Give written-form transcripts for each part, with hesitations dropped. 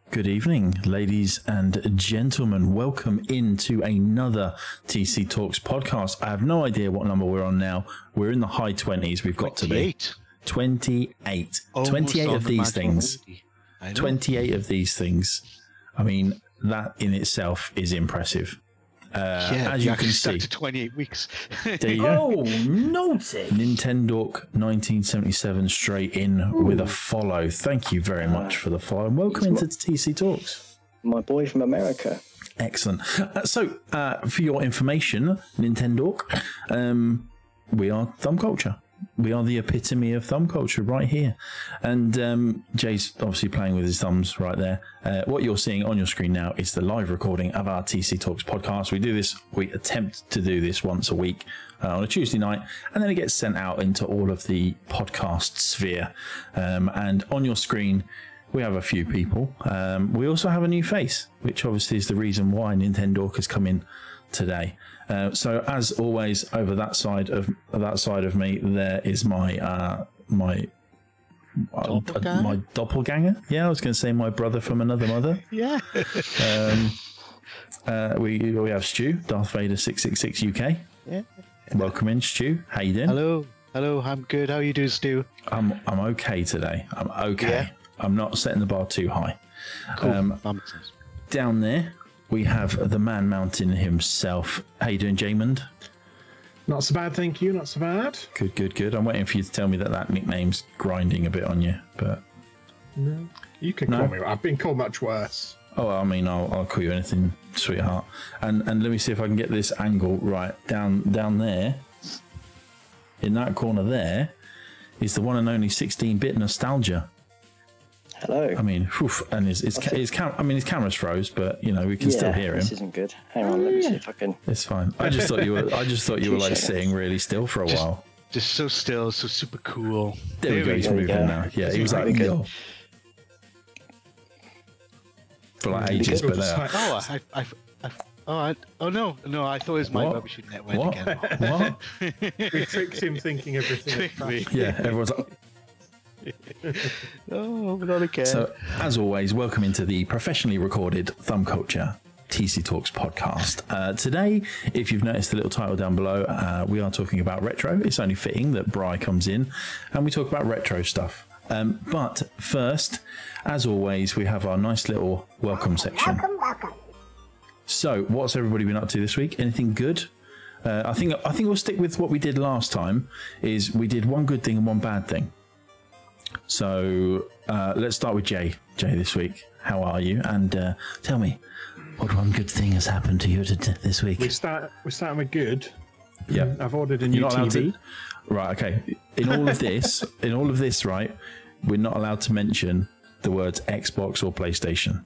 Good evening, ladies and gentlemen. Welcome into another TC Talks podcast. I have no idea what number we're on now. We're in the high 20s. We've got 28. To be 28. Almost 28 of these things. 28 of these things. I mean, that in itself is impressive. As you can see, to 28 weeks. There you go. Oh, naughty! Nintendo 1977 straight in with a follow. Thank you very much for the follow, and welcome into TC Talks. My boy from America. Excellent. So, for your information, Nintendo, we are Thumb Culture. We are the epitome of thumb culture right here. And Jay's obviously playing with his thumbs right there. What you're seeing on your screen now is the live recording of our TC Talks podcast. We attempt to do this once a week on a Tuesday night, and then it gets sent out into all of the podcast sphere. And on your screen, we have a few people. We also have a new face, which obviously is the reason why Nintendo has come in today. So as always, over that side of me, there is my my doppelganger. Yeah, I was going to say my brother from another mother. Yeah. We have Stu, Darth Vader 666 UK. Yeah. Welcome in, Stu. How you doing? Hello. I'm good. How you doing, Stu? I'm okay today. I'm okay. Yeah. I'm not setting the bar too high. Cool. Down there, we have the man mountain himself. How you doing, Jaymond? Not so bad, thank you. Not so bad. Good. I'm waiting for you to tell me that nickname's grinding a bit on you, but no, you can call me. I've been called much worse. Oh, I mean, I'll call you anything, sweetheart. And let me see if I can get this angle right. Down there, in that corner there, is the one and only 16-bit nostalgia. Hello. I mean, and his camera's froze, but you know we can still hear him. This isn't good. Hang on, let me see if I can. It's fine. I just thought you were like sitting really still for a while. Just so still, so super cool. There we go. He's moving now. Yeah, he was like yo for like ages, but no! I thought it was my rubbish net went again. What? We tricked him thinking everything. Yeah, everyone's like. Oh, not again. So, as always, welcome into the professionally recorded Thumb Culture TC Talks podcast. Today, if you've noticed the little title down below, we are talking about retro. It's only fitting that Bri comes in and we talk about retro stuff. But first, as always, we have our nice little welcome section. Welcome. So, what's everybody been up to this week? Anything good? I think we'll stick with what we did last time. Is we did one good thing and one bad thing. So let's start with Jay. Jay, this week, how are you? And tell me, what one good thing has happened to you this week? We're starting with good. Yeah, I've ordered a new TV. Right. Okay. In all of this, right, we're not allowed to mention the words Xbox or PlayStation.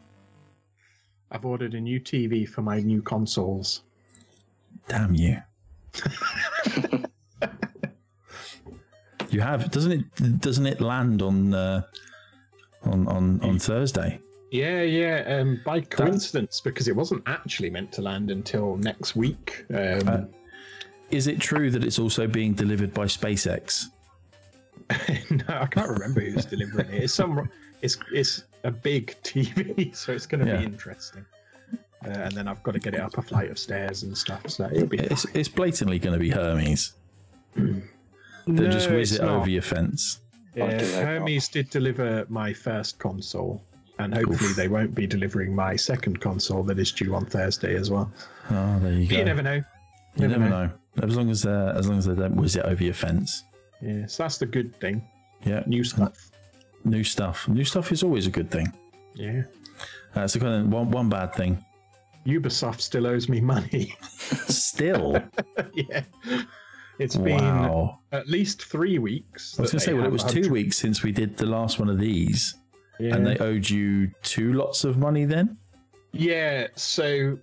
I've ordered a new TV for my new consoles. Damn you. You have, doesn't it land on Thursday? Yeah. By coincidence, because it wasn't actually meant to land until next week. Is it true that it's also being delivered by SpaceX? No, I can't remember who's delivering it. It's a big TV, so it's going to be interesting. And then I've got to get it up a flight of stairs and stuff. So it'll be. It's blatantly going to be Hermes. They'll just whiz it over your fence. Yeah, Hermes did deliver my first console, and hopefully they won't be delivering my second console that is due on Thursday as well. Oh, there you go. You never know. You never know. As long as they don't whiz it over your fence. Yeah, so that's the good thing. Yeah, new stuff. New stuff is always a good thing. Yeah. So kind of one bad thing. Ubisoft still owes me money. Still? Yeah. It's been at least 3 weeks. I was going to say, it was 2 weeks since we did the last one of these. Yeah. And they owed you 2 lots of money then? Yeah, so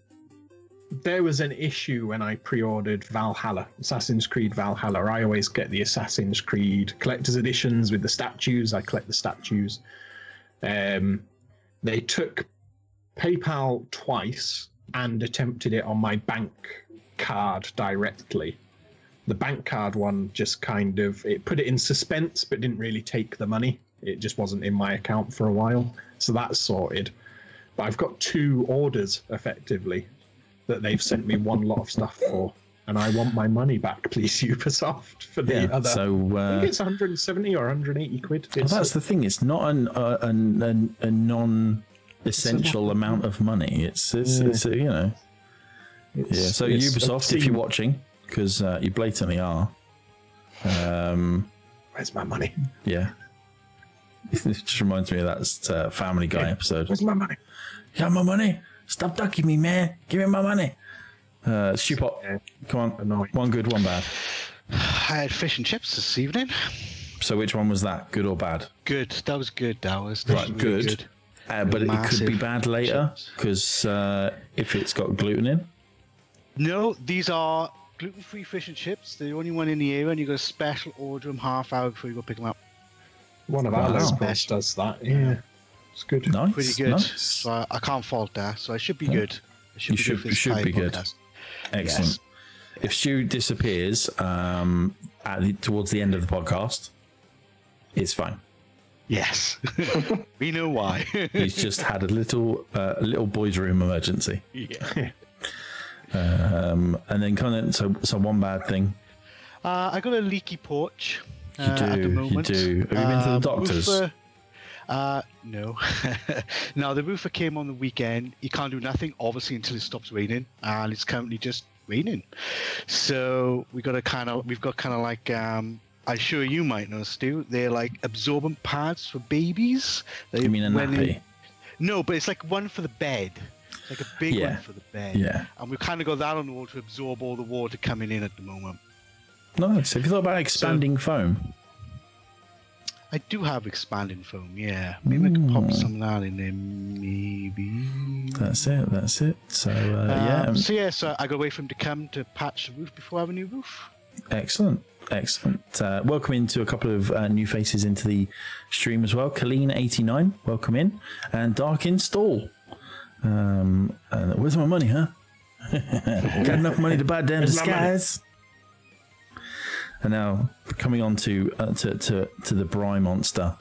there was an issue when I pre-ordered Valhalla, Assassin's Creed Valhalla. I always get the Assassin's Creed collector's editions with the statues. I collect the statues. They took PayPal twice and attempted it on my bank card directly. The bank card one just kind of, it put it in suspense, but didn't really take the money. It just wasn't in my account for a while. So that's sorted. But I've got 2 orders effectively that they've sent me one lot of stuff for. And I want my money back, please, Ubisoft, for the other. So, I think it's 170 or 180 quid. Well, that's the thing. It's not a non-essential amount of money. It's you know. So Ubisoft, if you're watching, because you blatantly are. Where's my money? Yeah. It just reminds me of that Family Guy episode. Where's my money? Yeah, my money. Stop ducking me, man. Give me my money. Stupot, come on. Annoying. One good, one bad. I had fish and chips this evening. So which one was that? Good or bad? Good. That was good. That was right. Really good. But it could be bad later because if it's got gluten in. No, these are gluten-free fish and chips. They're the only one in the area, and you got a special order them half hour before you go pick them up. One of our locals does that. Yeah, it's good. Nice. Pretty good. Nice. So I can't fault that. So I should be good. You should be good. Excellent. Yes. If Stu disappears towards the end of the podcast, it's fine. Yes, we know why. He's just had a little boys' room emergency. Yeah. And then kind of so one bad thing. I got a leaky porch. You do. At the moment. You do. Have you been to the doctors? Roofer, no. Now the roofer came on the weekend. He can't do nothing, obviously, until it stops raining, and it's currently just raining. So we've got kind of like I'm sure you might know, Stu. They're like absorbent pads for babies. You mean a nappy? No, but it's like one for the bed. It's like a big one for the bed. Yeah. And we've kind of got that on the wall to absorb all the water coming in at the moment. Nice. Have you thought about expanding foam? I do have expanding foam, yeah. Maybe I could pop some of that in there, maybe. That's it. So, So I got to wait for him to come to patch the roof before I have a new roof. Excellent. Welcome into a couple of new faces into the stream as well. Colleen89, welcome in. And Dark Install. Where's my money, huh? Got enough money to buy a damn disguise? And now coming on to the Bry Monster.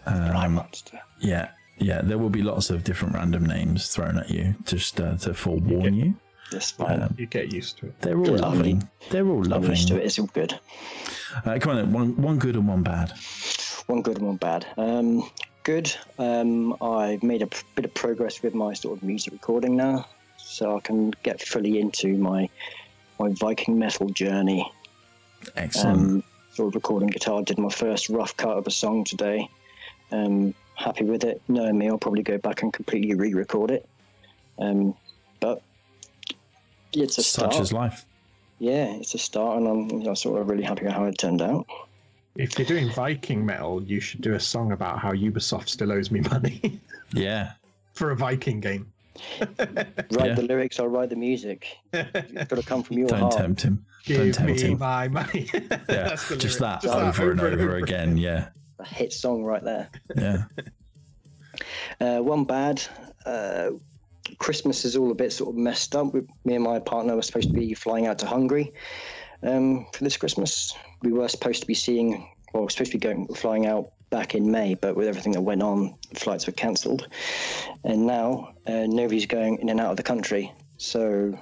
Bry Monster. Yeah. There will be lots of different random names thrown at you, just to forewarn you. That's fine. You get used to it. They're all loving. They're all loving. I'm used to it. It's all good. Come on, then. One good and one bad. One good and one bad. Good. I've made a bit of progress with my sort of music recording now, so I can get fully into my Viking metal journey. Excellent. Sort of recording guitar. Did my first rough cut of a song today. Happy with it. Knowing me, I'll probably go back and completely re-record it. But it's a start. Such is life. Yeah, it's a start, and I'm sort of really happy with how it turned out. If you're doing Viking metal, you should do a song about how Ubisoft still owes me money. Yeah. For a Viking game. Write the lyrics, I'll write the music. It's got to come from your Don't heart. tempt him. Give me my money. Yeah, just that over and over again. Yeah. A hit song right there. Yeah. One bad. Christmas is all a bit sort of messed up. Me and my partner were supposed to be flying out to Hungary for this Christmas. We were supposed to be flying out back in May, but with everything that went on, the flights were cancelled. And now nobody's going in and out of the country. So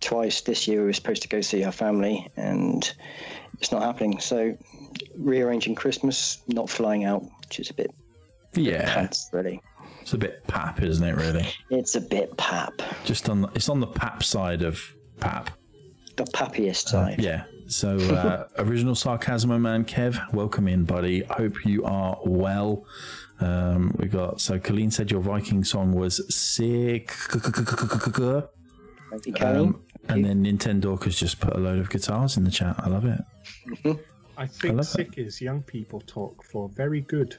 twice this year we were supposed to go see our family, and it's not happening. So rearranging Christmas, not flying out, which is a bit pants, really. It's a bit pap, isn't it, really? It's a bit pap. It's on the pap side of pap. The pappiest side. Yeah. So, original Sarcasmo Man Kev, welcome in, buddy. Hope you are well. So Colleen said your Viking song was sick. Thank you, Colleen. And then Nintendo has just put a load of guitars in the chat. I love it. I think sick is young people talk for very good.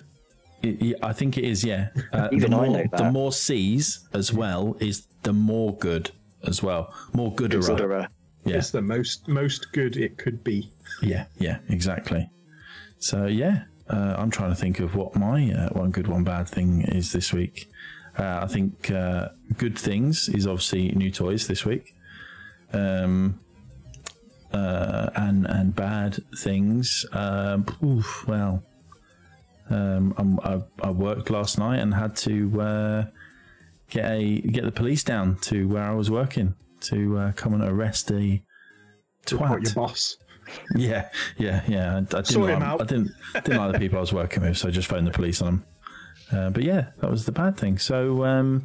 I think it is, yeah. Even I know that. The more C's as well is the more good as well. More gooder. Yeah. It's the most good it could be. Yeah, exactly. So yeah, I'm trying to think of what my one good, one bad thing is this week. I think good things is obviously new toys this week, and bad things. I worked last night and had to get the police down to where I was working to come and arrest a twat. Report your boss. Yeah. I didn't like the people I was working with, so I just phoned the police on them. But yeah, that was the bad thing. So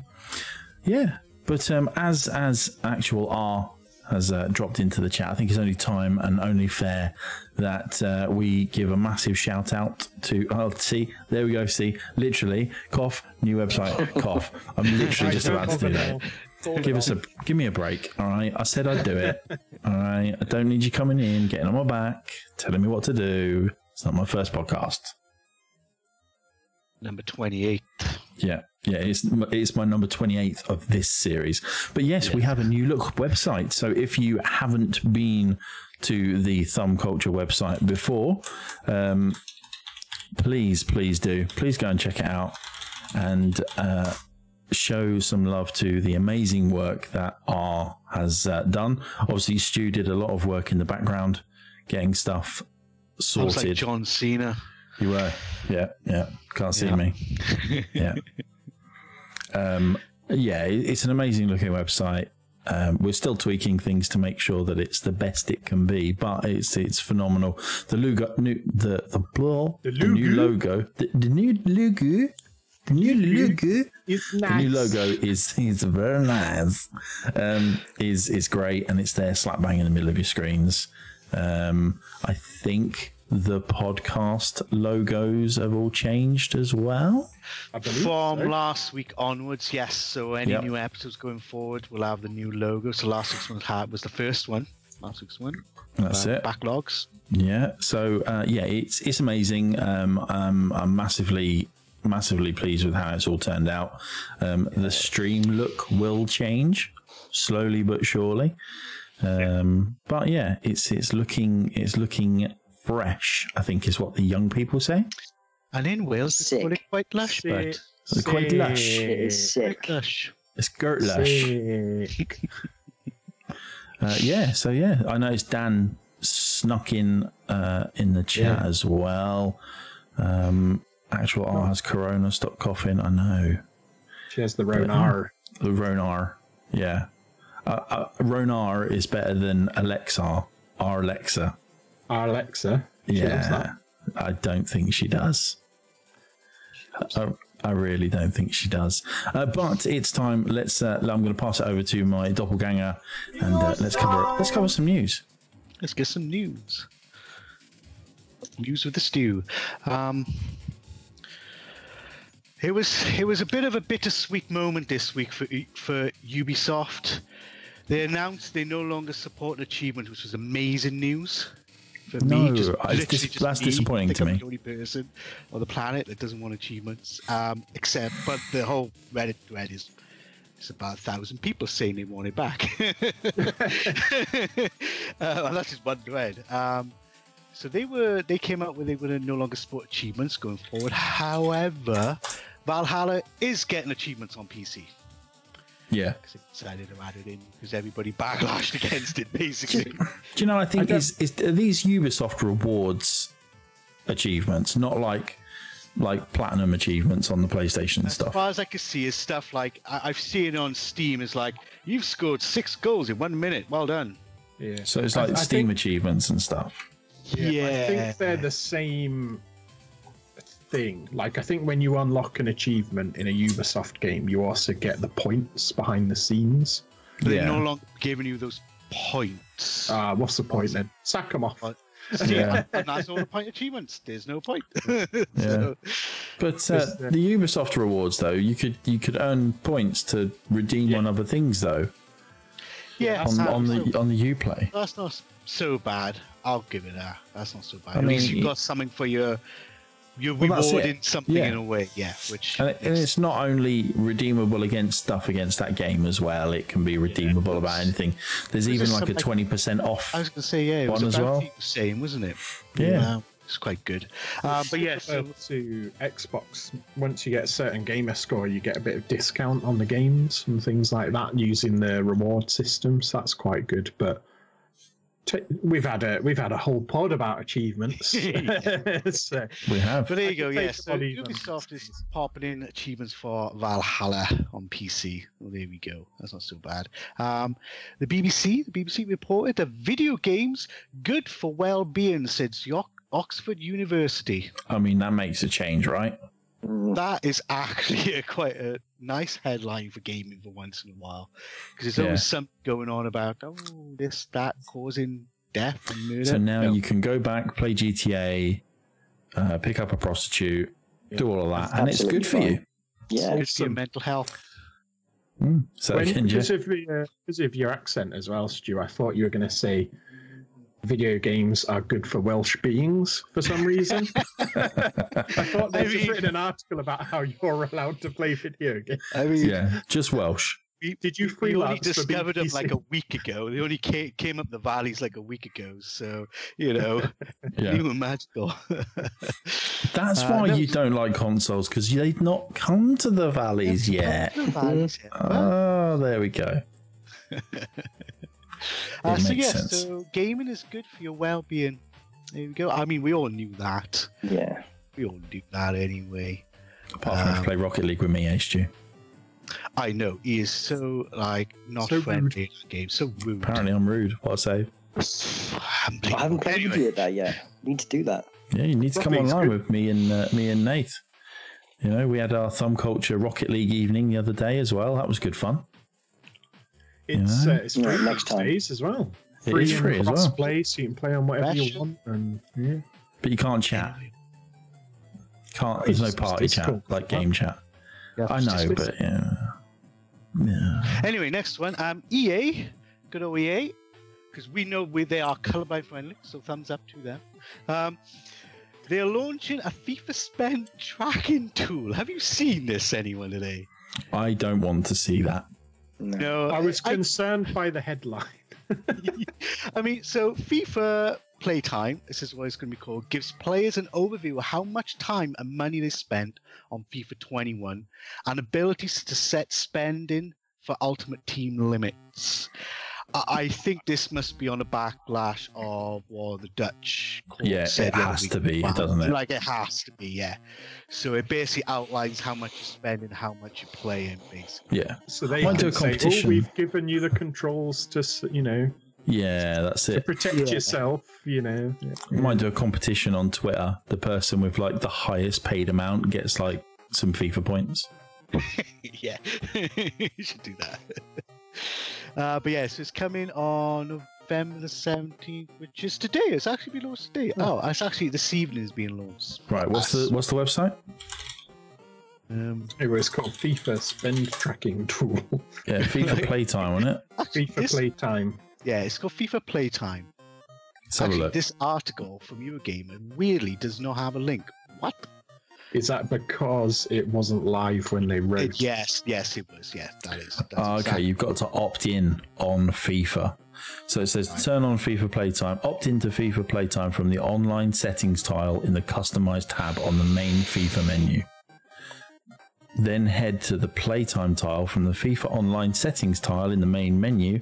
but as actual R has dropped into the chat, I think it's only time and only fair that we give a massive shout out to. Oh, see, there we go. See, literally, cough, new website, cough. I'm literally just about to do that. Give me a break, all right? I said I'd do it, all right? I don't need you coming in, getting on my back, telling me what to do. It's not my first podcast. Number 28. Yeah, it's my number 28th of this series. But yes, we have a new look website. So if you haven't been to the Thumb Culture website before, please do. Please go and check it out and show some love to the amazing work that R has done. Obviously, Stu did a lot of work in the background, getting stuff sorted. Sounds like John Cena. You were, yeah. Can't see me. Yeah. It's an amazing looking website. We're still tweaking things to make sure that it's the best it can be, but it's phenomenal. The new logo It's nice. The new logo is very nice. Is great, and it's there slap bang in the middle of your screens. I think the podcast logos have all changed as well. From last week onwards, yes. So any new episodes going forward will have the new logo. So last week's one was the first one. Last week's one. That's it. Backlogs. Yeah. So it's amazing. I'm massively pleased with how it's all turned out. The stream look will change slowly but surely. But yeah, it's looking fresh, I think is what the young people say. And in Wales, they call it quite lush, but quite lush. It is sick. Lush. It's girt lush. I noticed Dan snuck in the chat as well. Actual R has Corona, stop coughing. I know. She has the Ronar. The Ronar, yeah. Ronar is better than Alexa. Our Alexa. Our Alexa? Yeah. I don't think she does. I really don't think she does. But it's time. I'm going to pass it over to my doppelganger, and let's cover some news. Let's get some news. News with the stew. It was a bit of a bittersweet moment this week for Ubisoft. They announced they no longer support achievement, which was amazing news for me. That's disappointing to me. I'm the only person on the planet that doesn't want achievements, but the whole Reddit thread is about 1,000 people saying they want it back. Well, that's just one thread. So they came out with they would no longer support achievements going forward. However, Valhalla is getting achievements on PC. Yeah. Because they decided to add it in because everybody backlashed against it, basically. Do you know, I think are these Ubisoft rewards achievements, not like platinum achievements on the PlayStation stuff? As far as I can see, is stuff like I've seen on Steam is like, you've scored 6 goals in 1 minute. Well done. Yeah. So it's like Steam achievements and stuff. Yeah. I think they're the same thing. Like, I think when you unlock an achievement in a Ubisoft game, you also get the points behind the scenes. But they're no longer giving you those points. What's the point then? Sack them off. And that's all the point achievements. There's no point. So, but the Ubisoft rewards, though, you could earn points to redeem on other things, though. Yeah, on the Uplay. That's not so bad. I'll give it that. That's not so bad. At least you've got something for your You're that's rewarding it. something Yeah. in a way, yeah. Which And it's not only redeemable against stuff against that game as well. It can be redeemable about anything. There's even like a 20% off. I was going to say, yeah, it was one as about well. the same, wasn't it? Yeah. It's quite good. But yeah, so, to Xbox, once you get a certain gamer score, you get a bit of discount on the games and things like that using the reward system. So that's quite good. But we've had a whole pod about achievements. So, We have. but there you go. take Yeah, the so body and- Ubisoft is popping in achievements for Valhalla on PC. Well, there we go. That's not so bad. The BBC reported that video games good for well-being, said Oxford University. I mean, that makes a change, right? That is actually quite a nice headline for gaming for once in a while, because there's always something going on about that causing death and murder. So now No. you can go back, play GTA, pick up a prostitute, do all of that, and it's good for you. Yeah. Good for your mental health. So again, because of your accent as well, Stu, I thought you were going to say video games are good for Welsh beings for some reason. I thought they'd just written an article about how you're allowed to play video games. I mean, yeah, just Welsh. Did you we only freelance for discovered them BBC? like a week ago. They only came up the valleys like a week ago. So, you know, Yeah. new and magical. That's why you don't like consoles, because they've not come to the valleys yet. The valleys, yeah. Oh, there we go. It So makes yes, sense. so gaming is good for your well-being. There we go. I mean, we all knew that. Yeah. We all knew that anyway. Apart from if you play Rocket League with me, Stu. I know he is so not So friendly in the game. So rude. Apparently, I'm rude. What I say? I haven't played with you at that yet. Need to do that. Yeah, you need to come Rocket League's online good. with me and Nate. You know, we had our Thumb Culture Rocket League evening the other day as well. That was good fun. It's free Yeah, next next time. days as well. It is and free as well. cross-play, so you can play on whatever you Fresh. want. And yeah. But you can't chat. There's no party It's chat cool. like game chat. I know, just but yeah. Yeah. Anyway, next one. EA, good old EA, because we know they are colorblind friendly, so thumbs up to them. They're launching a FIFA spend tracking tool. Have you seen this, anyone today? I don't want to see that. No. I was concerned by the headline. I mean, so FIFA Playtime, this is what it's going to be called, gives players an overview of how much time and money they spent on FIFA 21 and abilities to set spending for Ultimate Team limits. I think this must be on a backlash of what the Dutch court Yeah, said it the other has week. to be, Wow. doesn't it? Like, it has to be, yeah. So it basically outlines how much you spend and how much you play in, basically. Yeah. So they Might do can a say, competition. "Oh, we've given you the controls to, Yeah, that's to it. protect yourself." You know. We might do a competition on Twitter. The person with like the highest paid amount gets like some FIFA points. Yeah, you should do that. But yeah, so it's coming on November the 17th, which is today. It's actually been launched today. Oh, it's actually this evening is being launched. Right. What's the website? It was called FIFA Spend Tracking Tool. Yeah, FIFA Playtime on it. Actually, FIFA Playtime. Yeah, it's called FIFA Playtime. Let's have a Actually, look. this article from Eurogamer weirdly does not have a link. What? Is that because it wasn't live when they wrote? Yes, it was. Yeah, that is. That's Okay, exactly- you've got to opt in on FIFA. So it says turn on FIFA Playtime. Opt into FIFA Playtime from the online settings tile in the customized tab on the main FIFA menu. Then head to the Playtime tile from the FIFA Online settings tile in the main menu,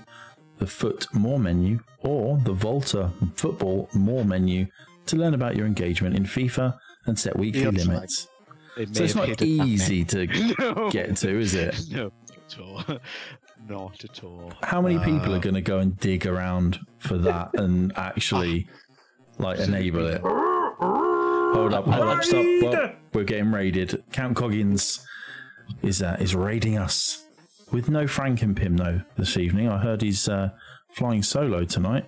the Foot More menu, or the Volta Football More menu to learn about your engagement in FIFA and set weekly Feels like limits. They may So it's have not hit it that easy way. to No. get to, is it? No, not at all. Not at all. How many people are going to go and dig around for that and actually like enable it? Hold up, stop. Well, we're getting raided. Count Coggins is raiding us with no Frankenpim though this evening. I heard he's flying solo tonight.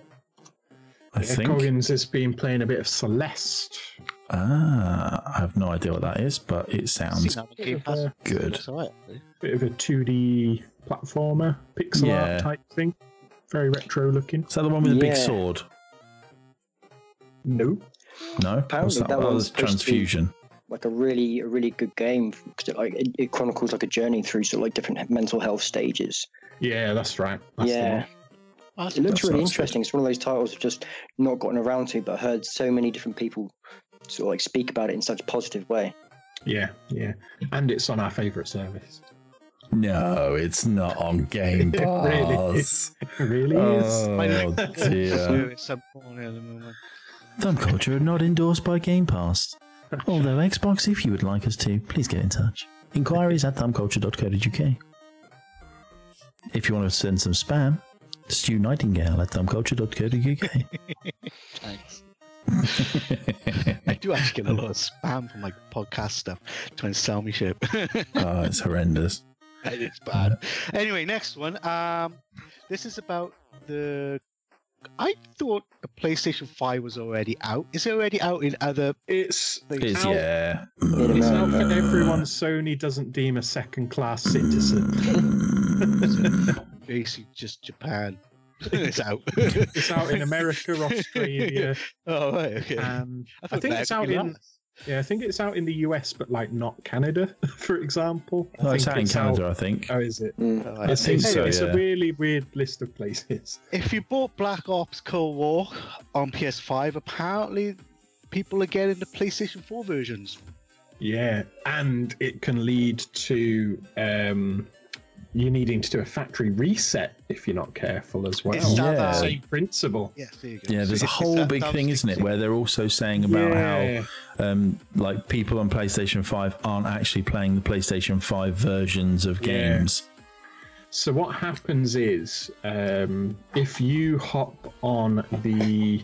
I think. Coggins has been playing a bit of Celeste. I have no idea what that is, but it sounds good. That's all right, actually. Bit of a 2D platformer, pixel art type thing. Very retro looking. Is that the one with the big Yeah. sword? No. No? Apparently What's that? that Oh, one's that's supposed to be- Transfusion. like a really good game, because it chronicles like a journey through sort of like different mental health stages. Yeah, that's right. That's yeah. It looks really interesting. It's one of those titles I've just not gotten around to, but heard so many different people sort of like speak about it in such a positive way. Yeah. And it's on our favourite service. No, it's not on Game Pass. It really is. Oh, dear. Thumb Culture are not endorsed by Game Pass. Although Xbox, if you would like us to, please get in touch. Inquiries at thumbculture.co.uk. If you want to send some spam, Stu Nightingale at thumbculture.co.uk. Thanks. I do actually get a lot of spam from like podcast stuff trying to sell me shit. Oh, it's horrendous. It's bad. Anyway, next one. This is about the. I thought the PlayStation 5 was already out. Is it already out in other? It's out, It's out for everyone. Sony doesn't deem a second-class citizen. Basically, just Japan. It's out. It's out in America, Australia. Oh, right, okay. And I think it's out in. Yeah, I think it's out in the US, but like not Canada, for example. No, it's out in Canada, I think. Oh, is it? I think so. It's yeah. a really weird list of places. If you bought Black Ops Cold War on PS5, apparently people are getting the PlayStation 4 versions. Yeah, and it can lead to you needing to do a factory reset if you're not careful as well. Yeah. Same principle. Yes, there you go. Yeah, there's a whole big thing, isn't it, where they're also saying about how like people on PlayStation 5 aren't actually playing the PlayStation 5 versions of games. So what happens is if you hop on the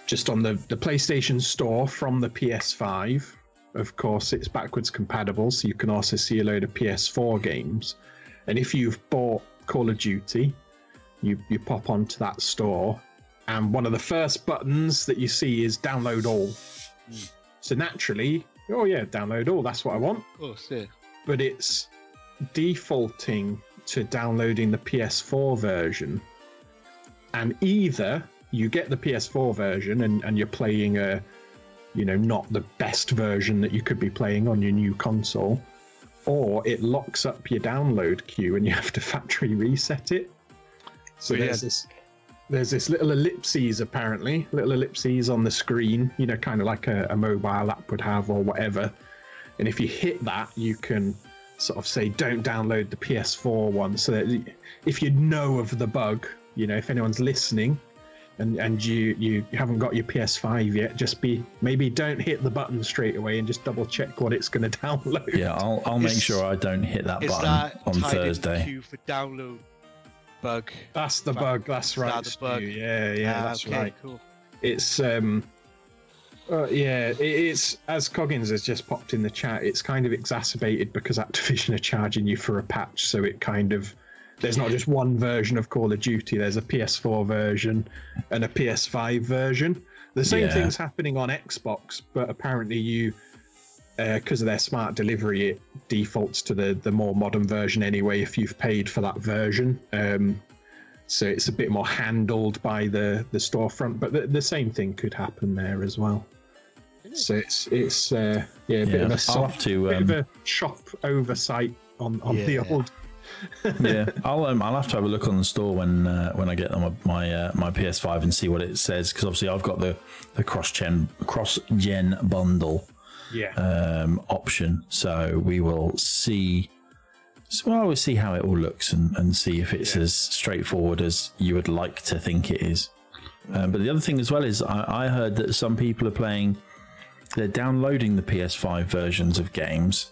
PlayStation Store from the PS5, of course it's backwards compatible, so you can also see a load of PS4 games. And if you've bought Call of Duty, you pop onto that store, and one of the first buttons that you see is download all. So naturally, download all, that's what I want. Of course, yeah. But it's defaulting to downloading the PS4 version. And either you get the PS4 version and you're playing a, not the best version that you could be playing on your new console, or it locks up your download queue and you have to factory reset it. So there's this little ellipses, apparently, little ellipses on the screen, kind of like a mobile app would have or whatever. And if you hit that, you can sort of say, don't download the PS4 one. So that if you know of the bug, if anyone's listening, and you haven't got your PS5 yet, maybe don't hit the button straight away and just double check what it's going to download. Yeah, I'll make sure I don't hit that button on Thursday. Queue for download bug. That's the bug. That's right. That's the bug. Yeah, that's okay, right. Cool. It's it's, as Coggins has just popped in the chat, it's kind of exacerbated because Activision are charging you for a patch, so it kind of. There's not just one version of Call of Duty. There's a PS4 version and a PS5 version. The same thing's happening on Xbox, but apparently because of their smart delivery, it defaults to the more modern version anyway if you've paid for that version. So it's a bit more handled by the storefront, but the same thing could happen there as well. So it's a bit of a shop oversight on the old. Yeah, I'll have to have a look on the store when I get on my PS5 and see what it says, because obviously I've got the cross gen bundle option, so we will see. So I will see how it all looks and see if it's as straightforward as you would like to think it is. But the other thing as well is I heard that some people are they're downloading the PS5 versions of games.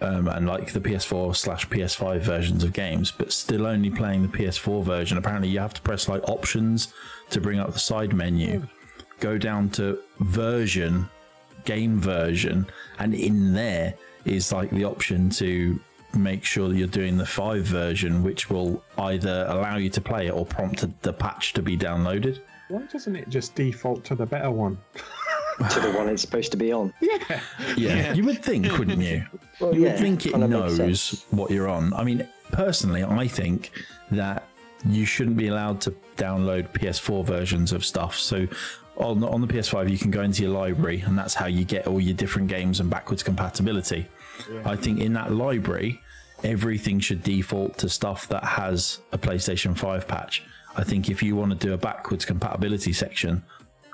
And like the PS4/PS5 versions of games, but still only playing the PS4 version. Apparently you have to press like options to bring up the side menu, go down to game version, and in there is like the option to make sure that you're doing the 5 version, which will either allow you to play it or prompt the patch to be downloaded. Why doesn't it just default to the better one? To the one it's supposed to be on. Yeah. You would think, wouldn't you? Well, you would think it knows what you're on. I mean, personally, I think that you shouldn't be allowed to download PS4 versions of stuff. So on the PS5, you can go into your library, and that's how you get all your different games and backwards compatibility. Yeah. I think in that library, everything should default to stuff that has a PlayStation 5 patch. I think if you want to do a backwards compatibility section,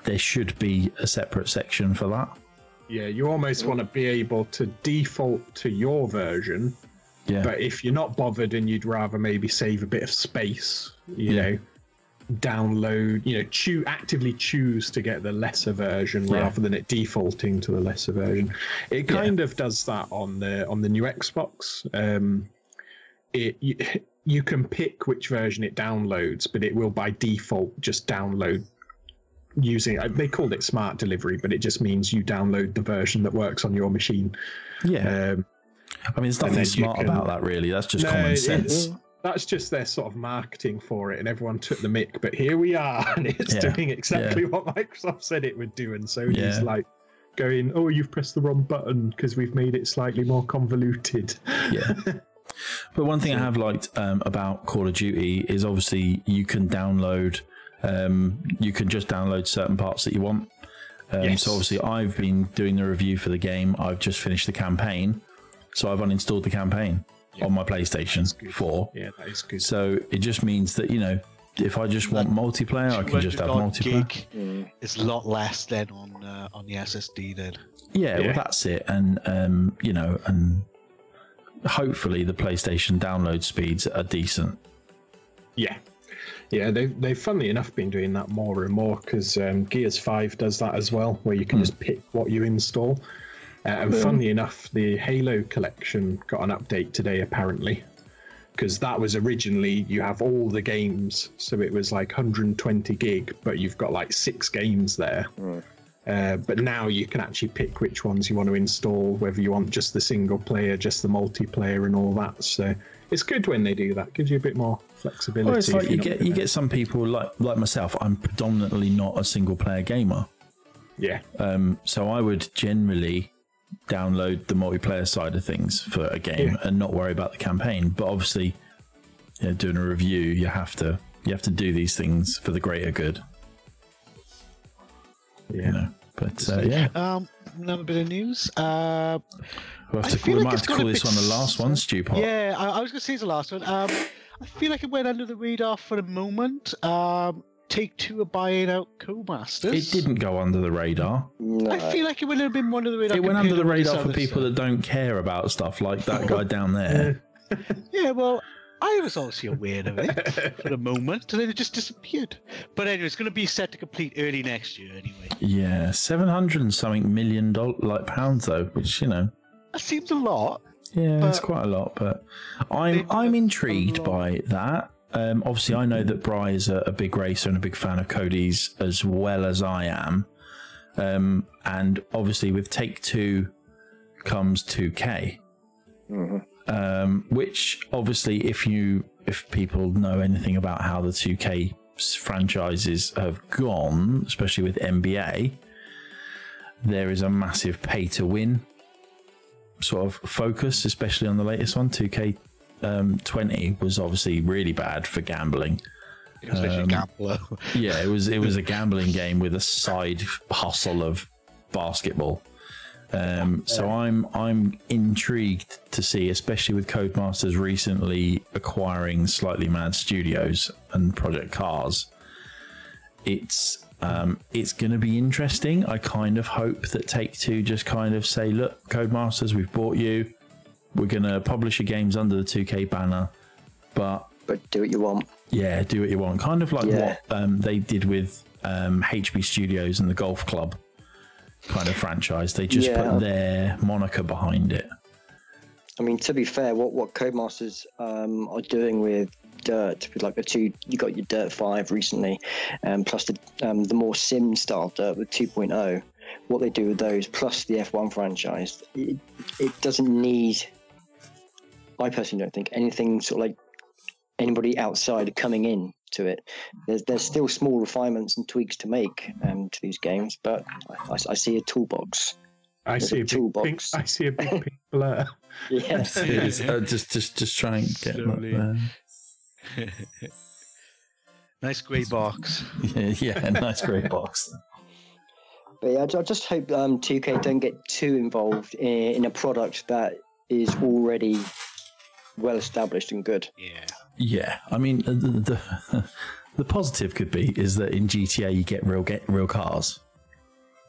there should be a separate section for that. Yeah, you almost want to be able to default to your version. Yeah. But if you're not bothered and you'd rather maybe save a bit of space, you know, download, actively choose to get the lesser version rather than it defaulting to the lesser version. It kind of does that on the new Xbox. You can pick which version it downloads, but it will by default just download using, they called it smart delivery, but it just means you download the version that works on your machine. Yeah. I mean, there's nothing smart about that, really. That's just common sense. That's just their sort of marketing for it, and everyone took the mick. But here we are, and it's doing exactly what Microsoft said it would do. And Sony's like going, "Oh, you've pressed the wrong button because we've made it slightly more convoluted." Yeah. But one thing I have liked about Call of Duty is obviously you can download. You can just download certain parts that you want. So obviously, I've been doing the review for the game. I've just finished the campaign, so I've uninstalled the campaign on my PlayStation 4. Yeah, that is good. So it just means that, if I just want multiplayer, I can just have multiplayer. It's a lot less than on the SSD then. Yeah, well, that's it. And, and hopefully the PlayStation download speeds are decent. Yeah. Yeah, they've funnily enough been doing that more and more because Gears 5 does that as well, where you can just pick what you install. And funnily enough, the Halo collection got an update today, apparently, because that was originally, you have all the games, so it was like 120 gig, but you've got like 6 games there. But now you can actually pick which ones you want to install, whether you want just the single player, just the multiplayer, and all that. So it's good when they do that. Gives you a bit more flexibility. Well, it's like you get some people like myself. I'm predominantly not a single player gamer. Yeah. So I would generally download the multiplayer side of things for a game and not worry about the campaign. But obviously, doing a review, you have to do these things for the greater good. Yeah. But another bit of news. We might have to call this one the last one, Stu Pop. Yeah, I was going to say it's the last one. I feel like it went under the radar for a moment. Take-Two are buying out Codemasters. It didn't go under the radar. No. I feel like it went a bit under the radar. It went under the radar for people that don't care about stuff like that guy down there. Yeah, well, I was obviously aware of it for a moment, and then it just disappeared. But anyway, it's going to be set to complete early next year anyway. Yeah, $700 and something million pounds though, which that seems a lot. Yeah, it's quite a lot, but I'm intrigued by that. Obviously, I know that Bri is a big racer and a big fan of Cody's as well as I am. And obviously, with Take-Two comes 2K, which obviously, if people know anything about how the 2K franchises have gone, especially with NBA, there is a massive pay-to-win sort of focus, especially on the latest one, 2K. 20 was obviously really bad for gambling. It was literally a gambler. Yeah, it was a gambling game with a side hustle of basketball. So I'm intrigued to see, especially with Codemasters recently acquiring Slightly Mad Studios and Project Cars. It's going to be interesting. I kind of hope that Take-Two just kind of say, look, Codemasters, we've bought you. We're going to publish your games under the 2K banner, but do what you want. Yeah, do what you want. Kind of like what they did with HB Studios and the Golf Club kind of franchise. They just put their moniker behind it. I mean, to be fair, what Codemasters are doing with Dirt, with like you got your Dirt 5 recently, plus the more sim style Dirt with 2.0. What they do with those, plus the F1 franchise, it doesn't need. I personally don't think anything sort of like anybody outside coming in to it. There's still small refinements and tweaks to make to these games, but I see a toolbox. I see a toolbox. I see a big pink blur. Yes, just try and get nice grey box. Yeah, nice grey box. But yeah, I just hope 2K don't get too involved in a product that is already well established and good. Yeah. Yeah, I mean, the positive could be is that in GTA you get real cars,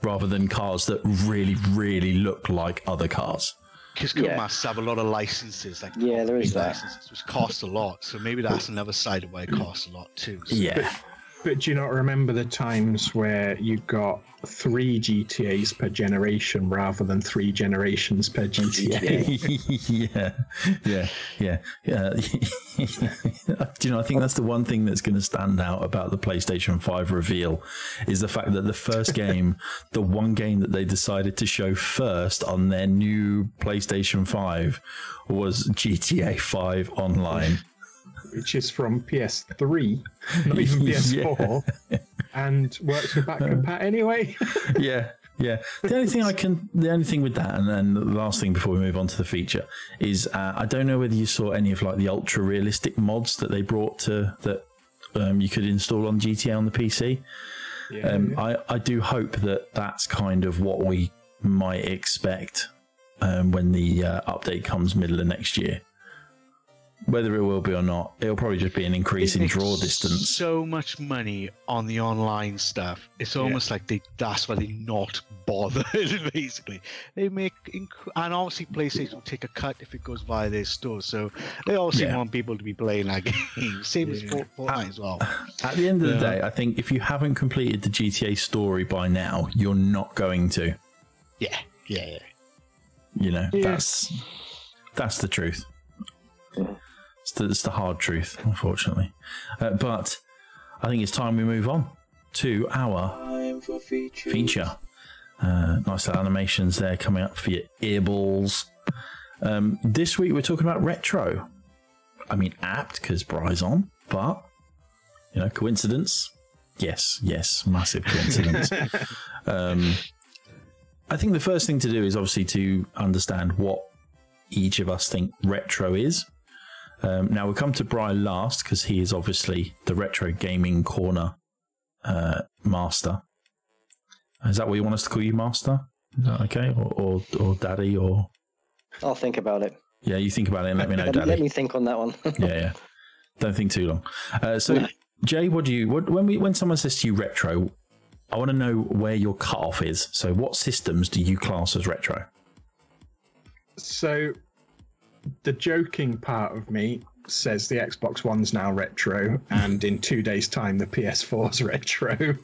rather than cars that really, really look like other cars. Because Codemasters have a lot of licenses, like there is that, licenses, which cost a lot. So maybe that's another side of why it costs a lot too. So. Yeah. But do you not remember the times where you got 3 GTAs per generation rather than 3 generations per GTA? yeah. Do you know, I think that's the one thing that's going to stand out about the PlayStation 5 reveal is the fact that the first game, the one game that they decided to show first on their new PlayStation 5 was GTA 5 Online. Which is from PS3, not even PS4, and works with back compat anyway. Yeah. The only thing with that, and then the last thing before we move on to the feature, is I don't know whether you saw any of like the ultra realistic mods that they brought that you could install on GTA on the PC. I do hope that that's kind of what we might expect when the update comes middle of next year. Whether it will be or not, it'll probably just be an increase in draw distance. So much money on the online stuff. It's almost like that's why they're not bothered, basically. They make... and obviously PlayStation will take a cut if it goes via their store. So they also want people to be playing that game. Same as Fortnite as well. At the end of the day, I think if you haven't completed the GTA story by now, you're not going to. Yeah. You know, that's the truth. It's the hard truth, unfortunately. But I think it's time we move on to our feature. Nice little animations there coming up for your earballs. This week we're talking about retro. I mean, apt because Bry's on, but, you know, coincidence? Yes, massive coincidence. I think the first thing to do is obviously to understand what each of us think retro is. Now we'll come to Brian last because he is obviously the retro gaming corner master. Is that what you want us to call you, master? Is that okay, or daddy, or? I'll think about it. Yeah, you think about it and let me know, daddy. Let me think on that one. yeah. Don't think too long. So, Jay, when someone says to you retro, I want to know where your cutoff is. So, what systems do you class as retro? So, the joking part of me says the Xbox One's now retro, and in 2 days' time, the PS4's retro.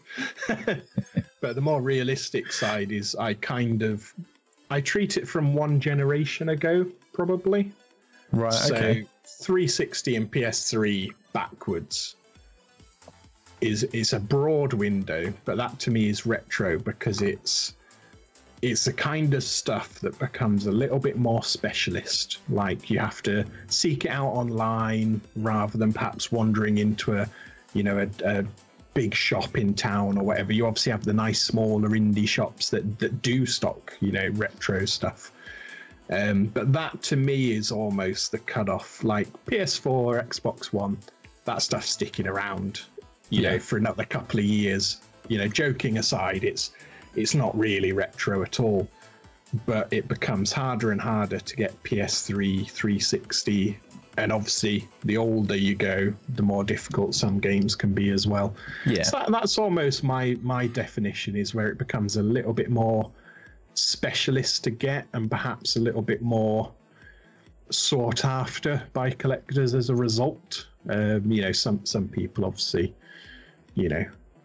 But the more realistic side is I treat it from one generation ago, probably. Right, okay. So 360 and PS3 backwards is a broad window, but that to me is retro because it's the kind of stuff that becomes a little bit more specialist. Like you have to seek it out online rather than perhaps wandering into a big shop in town or whatever. You obviously have the nice smaller indie shops that do stock, retro stuff. But that to me is almost the cutoff. Like PS4, Xbox One, that stuff's sticking around, for another couple of years. Joking aside, it's not really retro at all, but it becomes harder and harder to get PS3, 360, and obviously the older you go, the more difficult some games can be as well. Yeah, so that's almost my definition, is where it becomes a little bit more specialist to get and perhaps a little bit more sought after by collectors as a result. Some people obviously,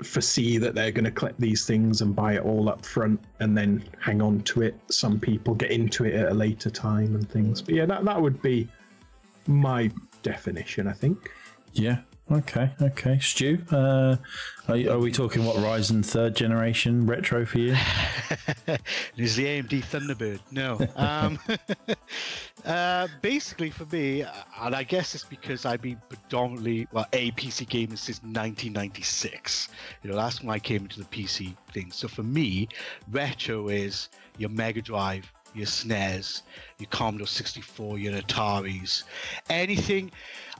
foresee that they're going to collect these things and buy it all up front and then hang on to it. Some people get into it at a later time and things. But yeah, that would be my definition, I think. Yeah. Okay. Stu, are we talking Ryzen 3rd generation retro for you? Is the AMD Thunderbird? No. Basically for me, and I guess it's because I've been predominantly a PC gamer since 1996. That's when I came into the PC thing. So for me, retro is your Mega Drive, your SNES, your Commodore 64, your Ataris, anything.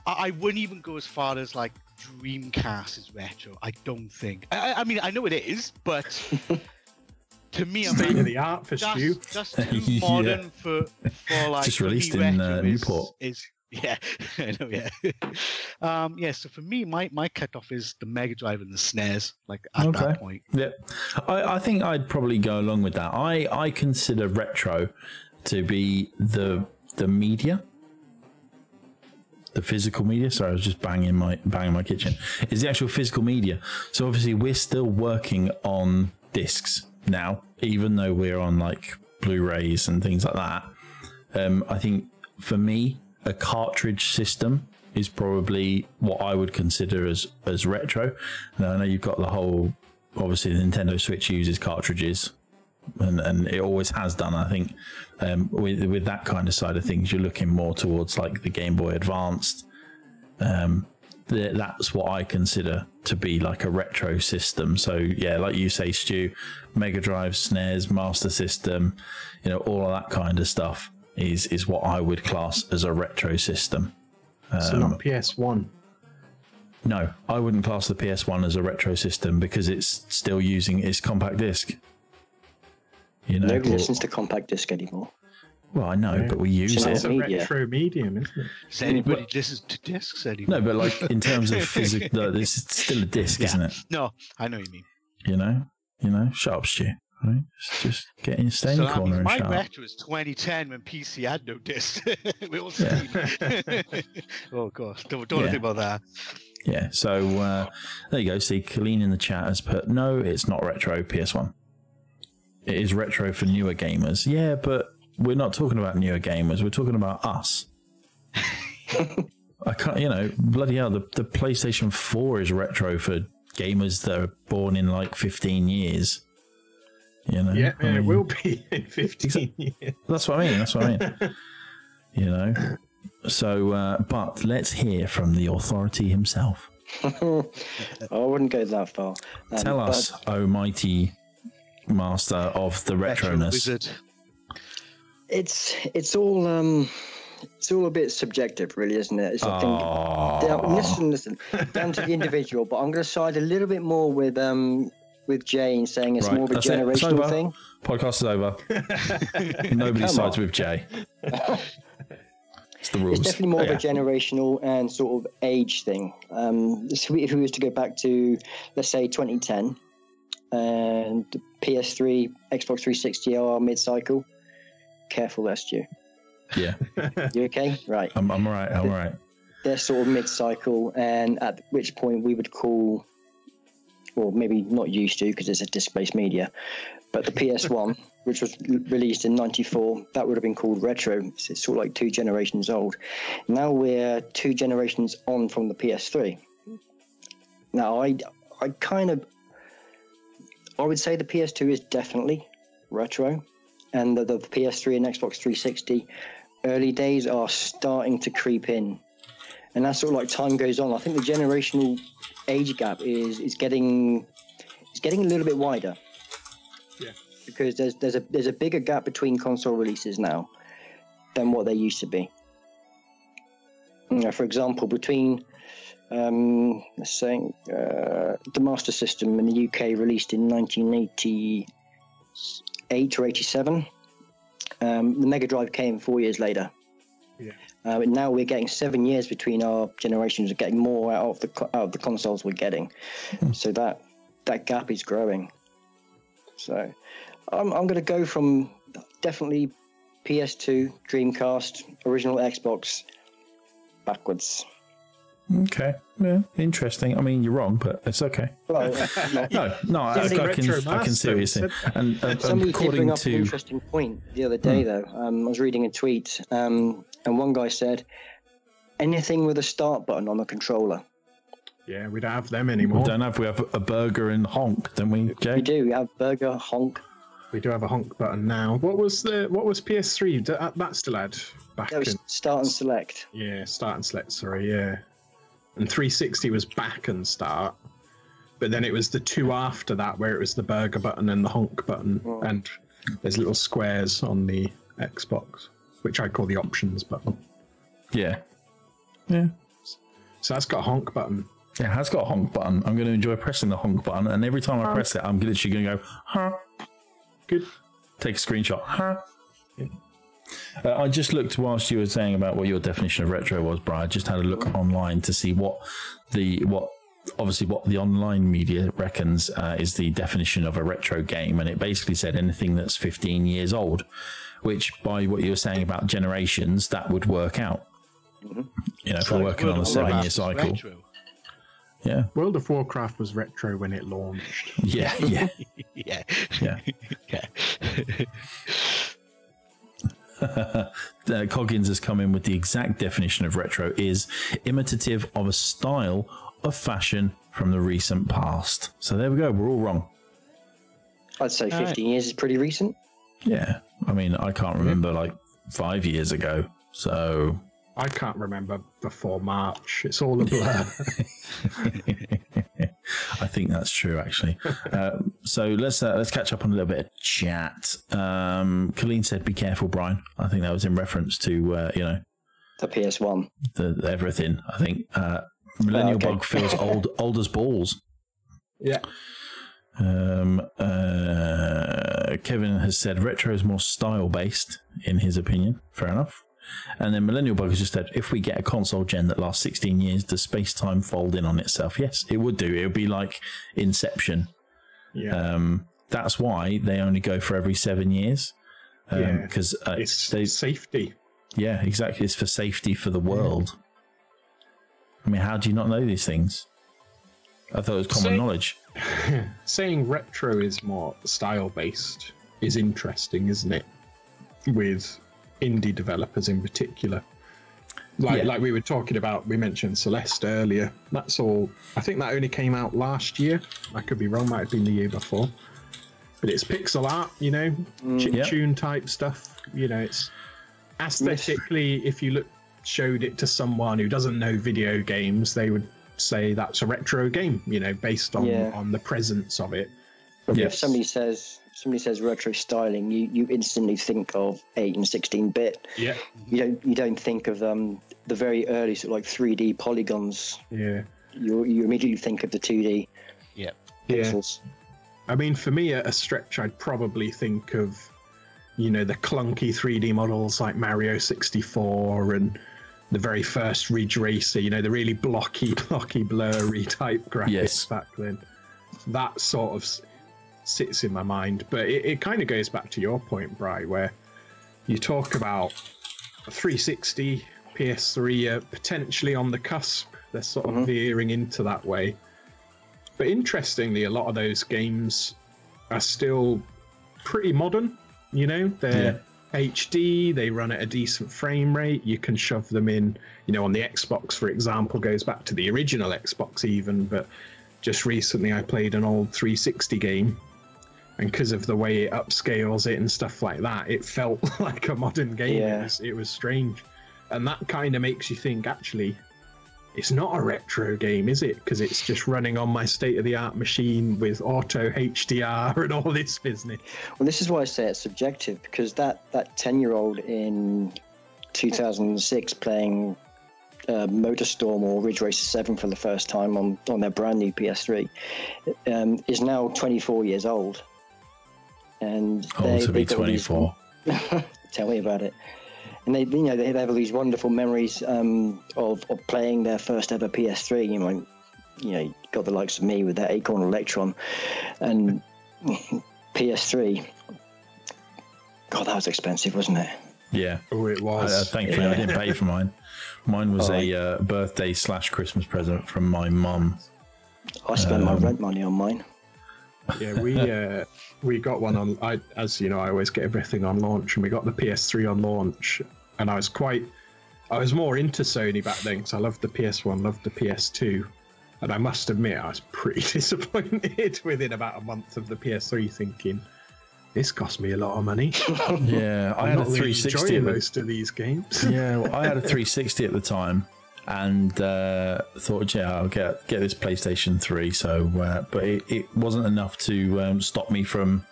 I wouldn't even go as far as like Dreamcast is retro. I don't think. I mean, I know it is, but To me, I'm State of the art for Stu. That's too modern for like. Just for released me, in retro Newport. Yeah, I know. Yeah. So for me, my cutoff is the Mega Drive and the SNES. Like at that point. Yeah, I think I'd probably go along with that. I consider retro to be the media. The physical media. Sorry, I was just banging my kitchen. Is the actual physical media. So obviously we're still working on discs now, even though we're on like Blu-rays and things like that. I think for me, a cartridge system is probably what I would consider as retro. Now I know you've got the whole. Obviously, the Nintendo Switch uses cartridges. And it always has done. I think with that kind of side of things, you're looking more towards like the Game Boy Advanced. That's what I consider to be like a retro system. So yeah, like you say, Stu, Mega Drive, SNES, Master System, all of that kind of stuff is what I would class as a retro system. So not PS1. No, I wouldn't class the PS1 as a retro system because it's still using its compact disc. Nobody listens to compact disc anymore. Well, I know, but we use it. It's a retro medium, isn't it? Does anybody listens to discs anymore? No, but like in terms of physical, this is still a disc, isn't it? No, I know what you mean. Shut up, Stu. Right? Stay in the corner and my shut up. retro is 2010 when PC had no disc. We all seen. Oh gosh, don't think about that. Yeah, so there you go. See, Colleen in the chat has put, no, it's not retro PS1. It is retro for newer gamers. Yeah, but we're not talking about newer gamers. We're talking about us. I can't, bloody hell, the PlayStation 4 is retro for gamers that are born in like 15 years. Yeah, it will be in 15 years. That's what I mean. So, but let's hear from the authority himself. I wouldn't go that far. Tell us, oh mighty master of the retroness. Wizard. It's all a bit subjective, really, isn't it? I think, listen, down to the individual. But I'm going to side a little bit more with Jay in saying it's more of a generational thing. Podcast is over. Nobody sides with Jay. It's the rules. It's definitely more of a generational and sort of age thing. If we was to go back to, let's say, 2010, and the PS3, Xbox 360 are mid-cycle, careful there, Stu. Yeah. You okay? Right. I'm all right. They're sort of mid-cycle, and at which point we would call, or maybe not used to because it's a disc-based media, but the PS1, which was released in '94, that would have been called retro. It's sort of like 2 generations old. Now we're 2 generations on from the PS3. Now I would say the PS2 is definitely retro, and the PS3 and Xbox 360 early days are starting to creep in. And that's sort of like time goes on. I think the generational age gap is getting a little bit wider. Yeah. Because there's a bigger gap between console releases now than what there used to be. For example, between let's say the Master System in the UK released in 1988 or 87. The Mega Drive came 4 years later. Yeah. And now we're getting 7 years between our generations of getting more out of the consoles we're getting. So that gap is growing. So I'm going to go from definitely PS2, Dreamcast, original Xbox, backwards. Okay, yeah, interesting. I mean, you're wrong, but it's okay. Well, no, I can see what you're saying. And somebody did bring according up an to interesting point the other day, though. I was reading a tweet, and one guy said, anything with a start button on the controller. Yeah, we don't have them anymore. We have a burger and honk, don't we, Jay? We do. We have burger, honk. We do have a honk button now. What was PS3? That still had back. That was start and select. Yeah, start and select. Sorry, yeah. And 360 was back and start, but then it was the 2 after that where it was the burger button and the honk button, and there's little squares on the Xbox, which I call the options button. Yeah. So that's got a honk button. It has got a honk button. I'm going to enjoy pressing the honk button, and every time I press it, I'm literally going to go, huh? good. Take a screenshot. Huh? Yeah. I just looked whilst you were saying about what your definition of retro was, Brian. I just had a look online to see what the online media reckons is the definition of a retro game, and it basically said anything that's 15 years old, which by what you were saying about generations, that would work out. Mm-hmm. You know, if we're working on a 7-year cycle. Retro. Yeah. World of Warcraft was retro when it launched. Yeah. Coggins has come in with the exact definition of retro is imitative of a style of fashion from the recent past. So there we go. We're all wrong. I'd say 15 years is pretty recent. Yeah. I mean, I can't remember like 5 years ago. So I can't remember before March. It's all a blur. I think that's true, actually. So let's catch up on a little bit of chat. Colleen said, "Be careful, Brian." I think that was in reference to the PS1, the everything. I think Millennial Bug feels old as balls. Yeah. Kevin has said retro is more style based in his opinion. Fair enough. And then Millennial Bug has just said, if we get a console gen that lasts 16 years, does space-time fold in on itself? Yes, it would do. It would be like Inception. Yeah. That's why they only go for every 7 years. Because it's safety. Yeah, exactly. It's for safety for the world. I mean, how do you not know these things? I thought it was common knowledge. Saying retro is more style-based is interesting, isn't it? With indie developers in particular, like we were talking about, we mentioned Celeste earlier. That's all. I think that only came out last year. I could be wrong, might have been the year before, but it's pixel art, chiptune type stuff. It's aesthetically, if you showed it to someone who doesn't know video games, they would say that's a retro game, based on the presence of it. But if somebody says retro styling, you instantly think of 8 and 16-bit. Yeah. You don't think of the very early sort of like 3D polygons. Yeah. You immediately think of the 2D. Yeah. Pixels. Yeah. I mean, for me, at a stretch, I'd probably think of, the clunky 3D models like Mario 64 and the very first Ridge Racer. The really blocky, blurry type graphics back then. That sort of sits in my mind, but it kind of goes back to your point, Bri, where you talk about 360, PS3 are potentially on the cusp. They're sort of veering into that way. But interestingly, a lot of those games are still pretty modern. They're HD, they run at a decent frame rate. You can shove them in, on the Xbox, for example, goes back to the original Xbox even, but just recently I played an old 360 game, and because of the way it upscales it and stuff like that, it felt like a modern game. Yeah. It was strange. And that kind of makes you think, actually, it's not a retro game, is it? Because it's just running on my state-of-the-art machine with auto HDR and all this business. Well, this is why I say it's subjective, because that 10-year-old in 2006 playing Motorstorm or Ridge Racer 7 for the first time on their brand new PS3 is now 24 years old. And to be 24. Tell me about it. And they have all these wonderful memories of playing their first ever PS3. You got the likes of me with that Acorn Electron and PS3. God, that was expensive, wasn't it? Yeah. Oh, it was. Thankfully, I didn't pay for mine. Mine was a birthday / Christmas present from my mum. I spent my rent money on mine. Yeah, we got one on. I always get everything on launch, and we got the PS3 on launch. And I was more into Sony back then because I loved the PS1, loved the PS2, and I must admit I was pretty disappointed within about a month of the PS3, thinking this cost me a lot of money. Yeah, I had a 360 really most of these games. Yeah, well, I had a 360 at the time. And thought, I'll get this PlayStation 3. So, but it wasn't enough to stop me from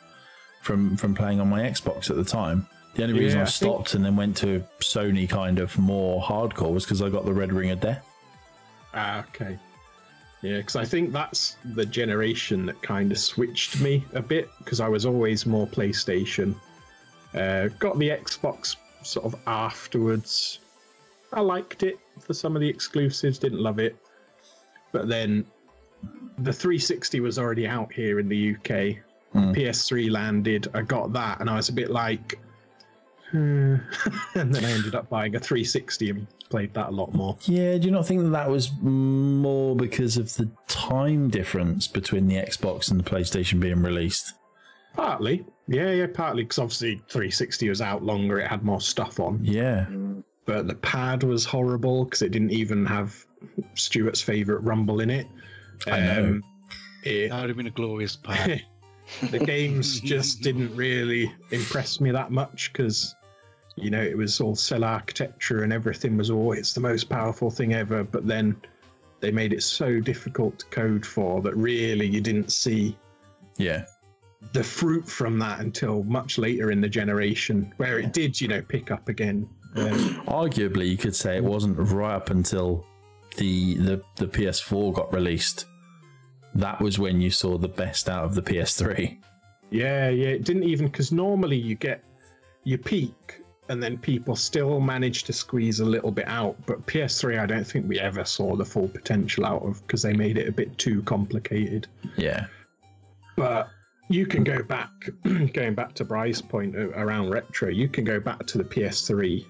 playing on my Xbox at the time. The only reason I stopped and then went to Sony kind of more hardcore was because I got the Red Ring of Death. Ah, okay. Yeah, because I think that's the generation that kind of switched me a bit, because I was always more PlayStation. Got the Xbox sort of afterwards. I liked it for some of the exclusives, didn't love it. But then the 360 was already out here in the UK. PS3 landed, I got that, and I was a bit like... and then I ended up buying a 360 and played that a lot more. Yeah, do you not think that was more because of the time difference between the Xbox and the PlayStation being released? Partly. Yeah, partly, because obviously 360 was out longer, it had more stuff on. Yeah. But the pad was horrible because it didn't even have Stuart's favourite Rumble in it. I know. That would have been a glorious pad. The games just didn't really impress me that much because, you know, it was all cell architecture and everything was, it's the most powerful thing ever. But then they made it so difficult to code for that really you didn't see the fruit from that until much later in the generation, where it did, you know, pick up again. Arguably, you could say it wasn't right up until the PS4 got released. That was when you saw the best out of the PS3. Yeah, it didn't even, because normally you get your peak and then people still manage to squeeze a little bit out. But PS3, I don't think we ever saw the full potential out of, because they made it a bit too complicated. Yeah. But you can go back, going back to Bry's point around retro, you can go back to the PS3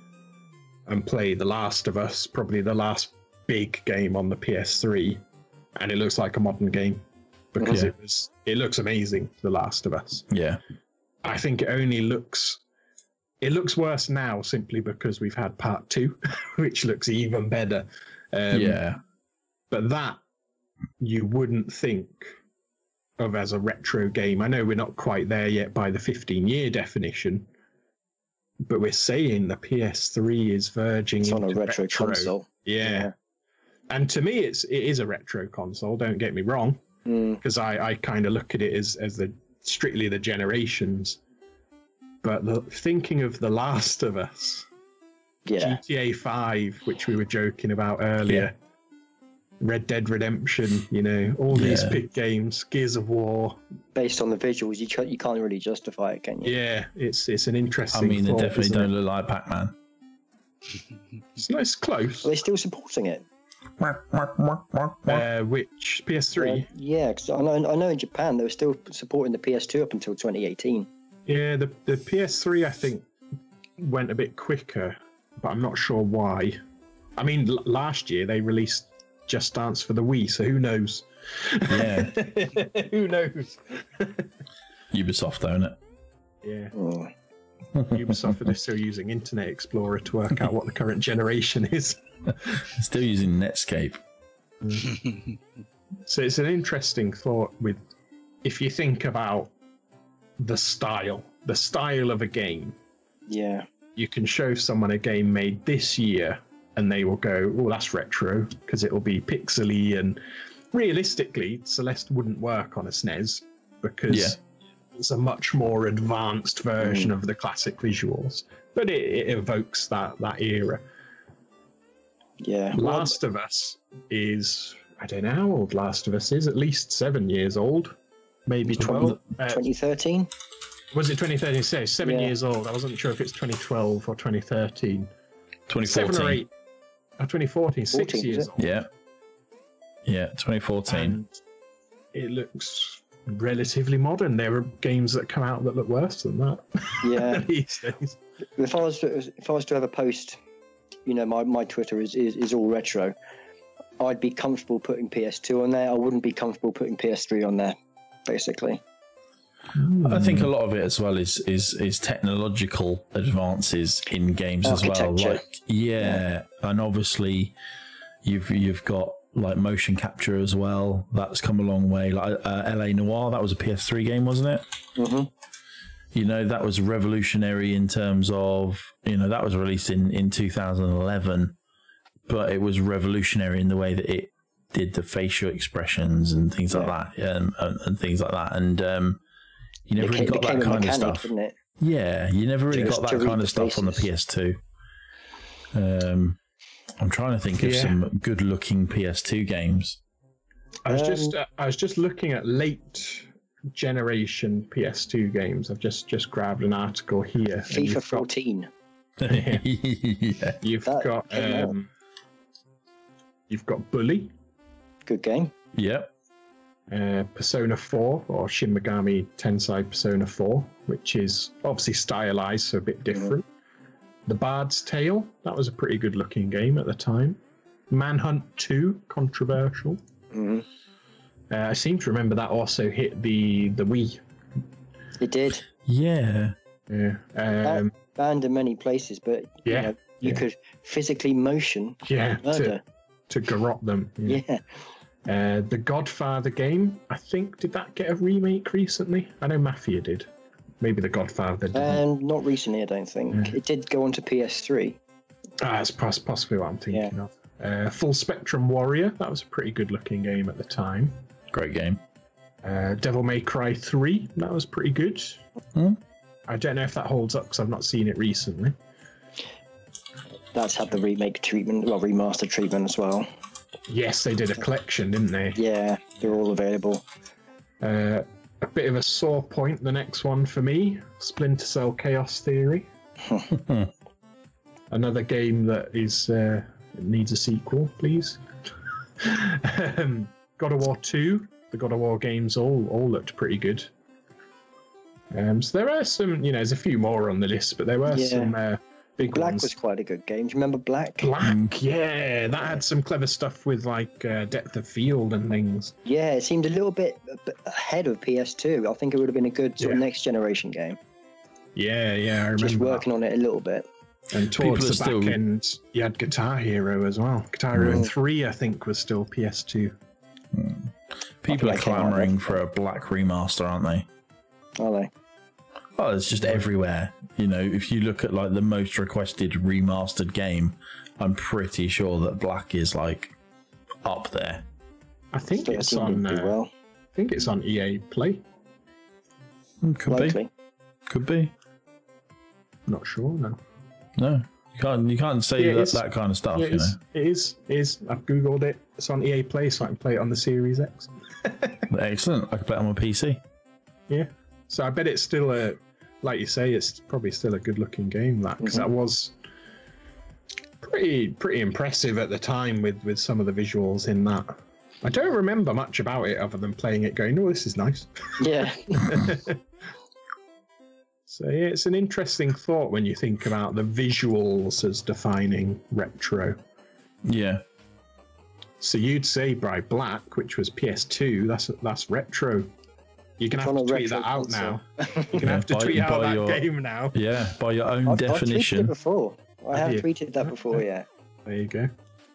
and play The Last of Us, probably the last big game on the PS3, and it looks like a modern game because it looks amazing, The Last of Us. Yeah. I think it looks worse now simply because we've had part 2, which looks even better. But that you wouldn't think of as a retro game. I know we're not quite there yet by the 15-year definition, but we're saying the PS3 is verging it's into on a retro console. Yeah. And to me, it is a retro console, don't get me wrong, because I kind of look at it as strictly the generations. But thinking of The Last of Us, GTA 5, which we were joking about earlier, Red Dead Redemption, you know, all these big games, Gears of War. Based on the visuals, you can't really justify it, can you? Yeah, it's an interesting they thought, definitely don't look like Pac-Man. It's close. Are they still supporting it? Which PS3? Yeah, because I know in Japan they were still supporting the PS2 up until 2018. Yeah, the PS3 I think went a bit quicker, but I'm not sure why. I mean, last year they released Just Dance for the Wii, so who knows? Yeah. Who knows? Ubisoft own it. Yeah. Ubisoft are still using Internet Explorer to work out what the current generation is. Still using Netscape. So it's an interesting thought with, if you think about the style of a game. Yeah. You can show someone a game made this year and they will go, oh, that's retro, because it will be pixely, and realistically, Celeste wouldn't work on a SNES because it's a much more advanced version of the classic visuals, but it evokes that era. Yeah. Last of Us is, I don't know how old Last of Us is, at least 7 years old, maybe 12. 2013? Was it 2013? So 7 years old. I wasn't sure if it's 2012 or 2013. 2014. 7 or 8. Oh, 2014, 6 years old. Yeah. Yeah, 2014. And it looks relatively modern. There are games that come out that look worse than that. Yeah. These days. If I was to have a post, you know, my Twitter is all retro, I'd be comfortable putting PS2 on there. I wouldn't be comfortable putting PS3 on there, basically. I think a lot of it as well is technological advances in games as well. Like and obviously you've got like motion capture as well. That's come a long way. Like LA Noire, that was a PS3 game, wasn't it? Mm-hmm. You know, that was revolutionary in terms of, you know, that was released in 2011, but it was revolutionary in the way that it did the facial expressions and things like that, and things like that. And you never really got that kind of stuff. Didn't it? Yeah, you never really got that kind of stuff on the PS2. I'm trying to think of some good-looking PS2 games. I was just looking at late generation PS2 games. I've just grabbed an article here. FIFA 14. You've got Bully. Good game. Yep. Persona 4 or Shin Megami Tensei Persona 4, which is obviously stylized, so a bit different. The Bard's Tale, that was a pretty good looking game at the time. Manhunt 2, controversial. I seem to remember that also hit the Wii. It did. Yeah. Yeah. Banned in many places, but you could physically motion murder. To garrot them. Yeah. The Godfather game, I think, did that get a remake recently? I know Mafia did. Maybe The Godfather didn't. Not recently, I don't think. Yeah. It did go on to PS3. That's possibly what I'm thinking of. Full Spectrum Warrior, that was a pretty good looking game at the time. Great game. Devil May Cry 3, that was pretty good. I don't know if that holds up because I've not seen it recently. That's had the remake treatment, well, remastered treatment as well. Yes, they did a collection, didn't they? Yeah, they're all available. A bit of a sore point, the next one for me, Splinter Cell Chaos Theory. Another game that is needs a sequel, please. God of War 2, the God of War games all looked pretty good. So there are some, there's a few more on the list, but there were some big Black ones. Was quite a good game. Do you remember Black? Black, yeah, that had some clever stuff with like depth of field and things. Yeah, it seemed a little bit ahead of PS2. I think it would have been a good sort of next generation game. Yeah, I remember. Just working on it a little bit. And towards the back end, you had Guitar Hero as well. Guitar Hero 3, I think, was still PS2. People are clamouring for a Black remaster, aren't they? Are they? Oh, it's just everywhere. If you look at like the most requested remastered game, I'm pretty sure that Black is like up there. I think it's on. I think it's on EA Play. Could be. Not sure. No, you can't say that kind of stuff. Yeah, it is. I've googled it. It's on EA Play, so I can play it on the Series X. Excellent. I can play it on my PC. Yeah. So I bet it's still like you say, it's probably still a good-looking game. Because that was pretty impressive at the time with some of the visuals in that. I don't remember much about it other than playing it, going, "Oh, this is nice." Yeah. So yeah, it's an interesting thought when you think about the visuals as defining retro. Yeah. So you'd say by Black, which was PS2, that's retro. You're going to have to tweet that out now. You're going to have to tweet out that game now. Yeah, by your own definition. I've tweeted it before. I have tweeted that before, yeah. There you go.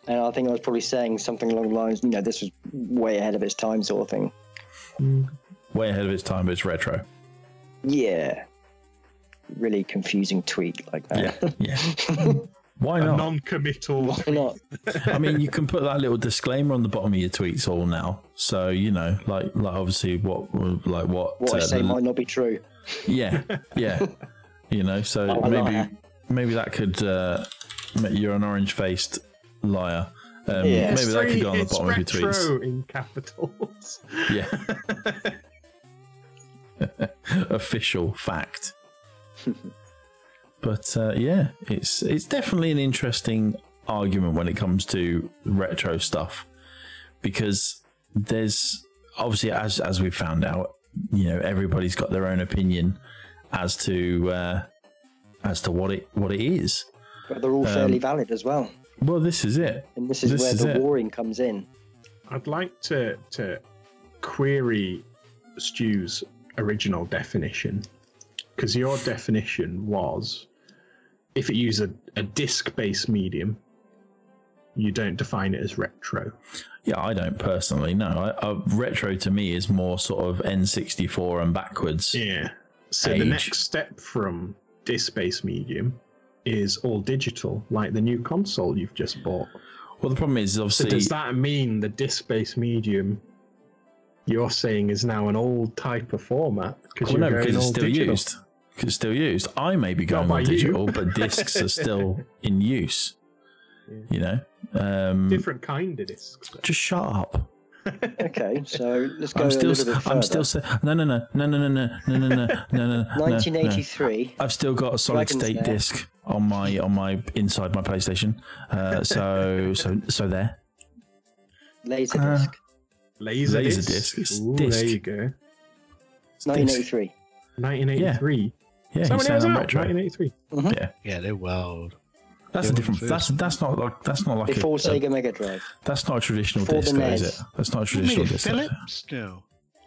And I think I was probably saying something along the lines, this was way ahead of its time sort of thing. Way ahead of its time, but it's retro. Yeah. Really confusing tweet like that. Yeah. Why not? A non-committal. Why not? I mean, you can put that little disclaimer on the bottom of your tweets all now. So, like obviously what I say might not be true. Yeah. So maybe that could you're an orange-faced liar. Maybe that could go on the bottom of your tweets. In capitals. Yeah. Official fact. But it's definitely an interesting argument when it comes to retro stuff, because there's obviously, as we found out, everybody's got their own opinion as to what it is. But they're all fairly valid as well. Well, this is it, and this is where the warring comes in. I'd like to query Stu's original definition. Because your definition was, if it uses a disc-based medium, you don't define it as retro. Yeah, I don't personally. No, retro to me is more sort of N64 and backwards. Yeah. So the next step from disc-based medium is all digital, like the new console you've just bought. Well, the problem is obviously. So does that mean the disc-based medium you're saying is now an old type of format? Because it's still used. It's still used. I may be going on digital, but discs are still in use. Different kind of discs. Just shut up. Okay, so let's go I'm still, a little bit further. I'm still no. 1983. I've still got a solid state disc on my inside my PlayStation. So there. Laserdisc. Laserdisc. Ooh, Disc. there you go. 1983. 1983. Yeah, So he's when it was saying I'm out, retro. 1983. Yeah, Yeah, they're wild. that's a different. That's not like Before Sega Mega Drive. That's not a traditional Before disc, the though, is NES. it? That's not a Who made traditional it? disc. Philips? No.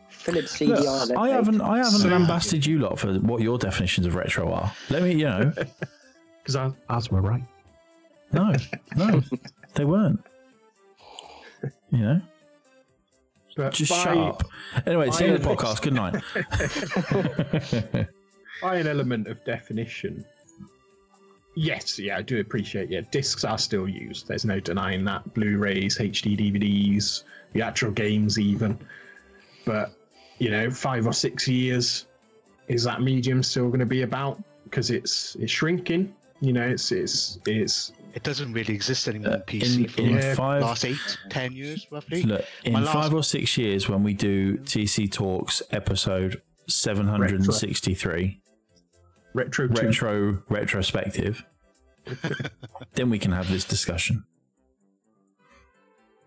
Philips Look, CDI. I haven't lambasted you lot for what your definitions of retro are. Let me, Because ours were right. no, they weren't. But Just shut up. Anyway, it's the end of the podcast. Good night. By an element of definition, yes, I do appreciate. Yeah, discs are still used. There's no denying that. Blu-rays, HD DVDs, the actual games, even. But 5 or 6 years, is that medium still going to be about? Because it's shrinking. It doesn't really exist anymore on PC for in the 5 last 8-10 years, roughly. Look, in 5 or 6 years, when we do TC Talks episode 763, retrospective, then we can have this discussion.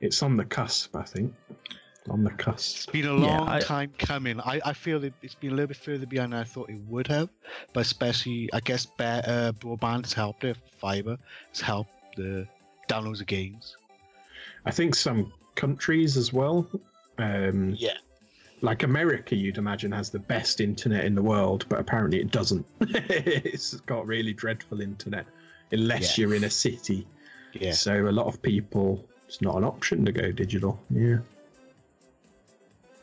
It's on the cusp, I think. On the cusp. It's been a long time coming. I feel it's been a little bit further behind than I thought it would have, but especially, I guess, broadband has helped it. Fiber has helped the downloads of games. I think some countries as well. Like America, you'd imagine, has the best internet in the world, but apparently it doesn't. It's got really dreadful internet, unless you're in a city. Yeah. So a lot of people, it's not an option to go digital. Yeah.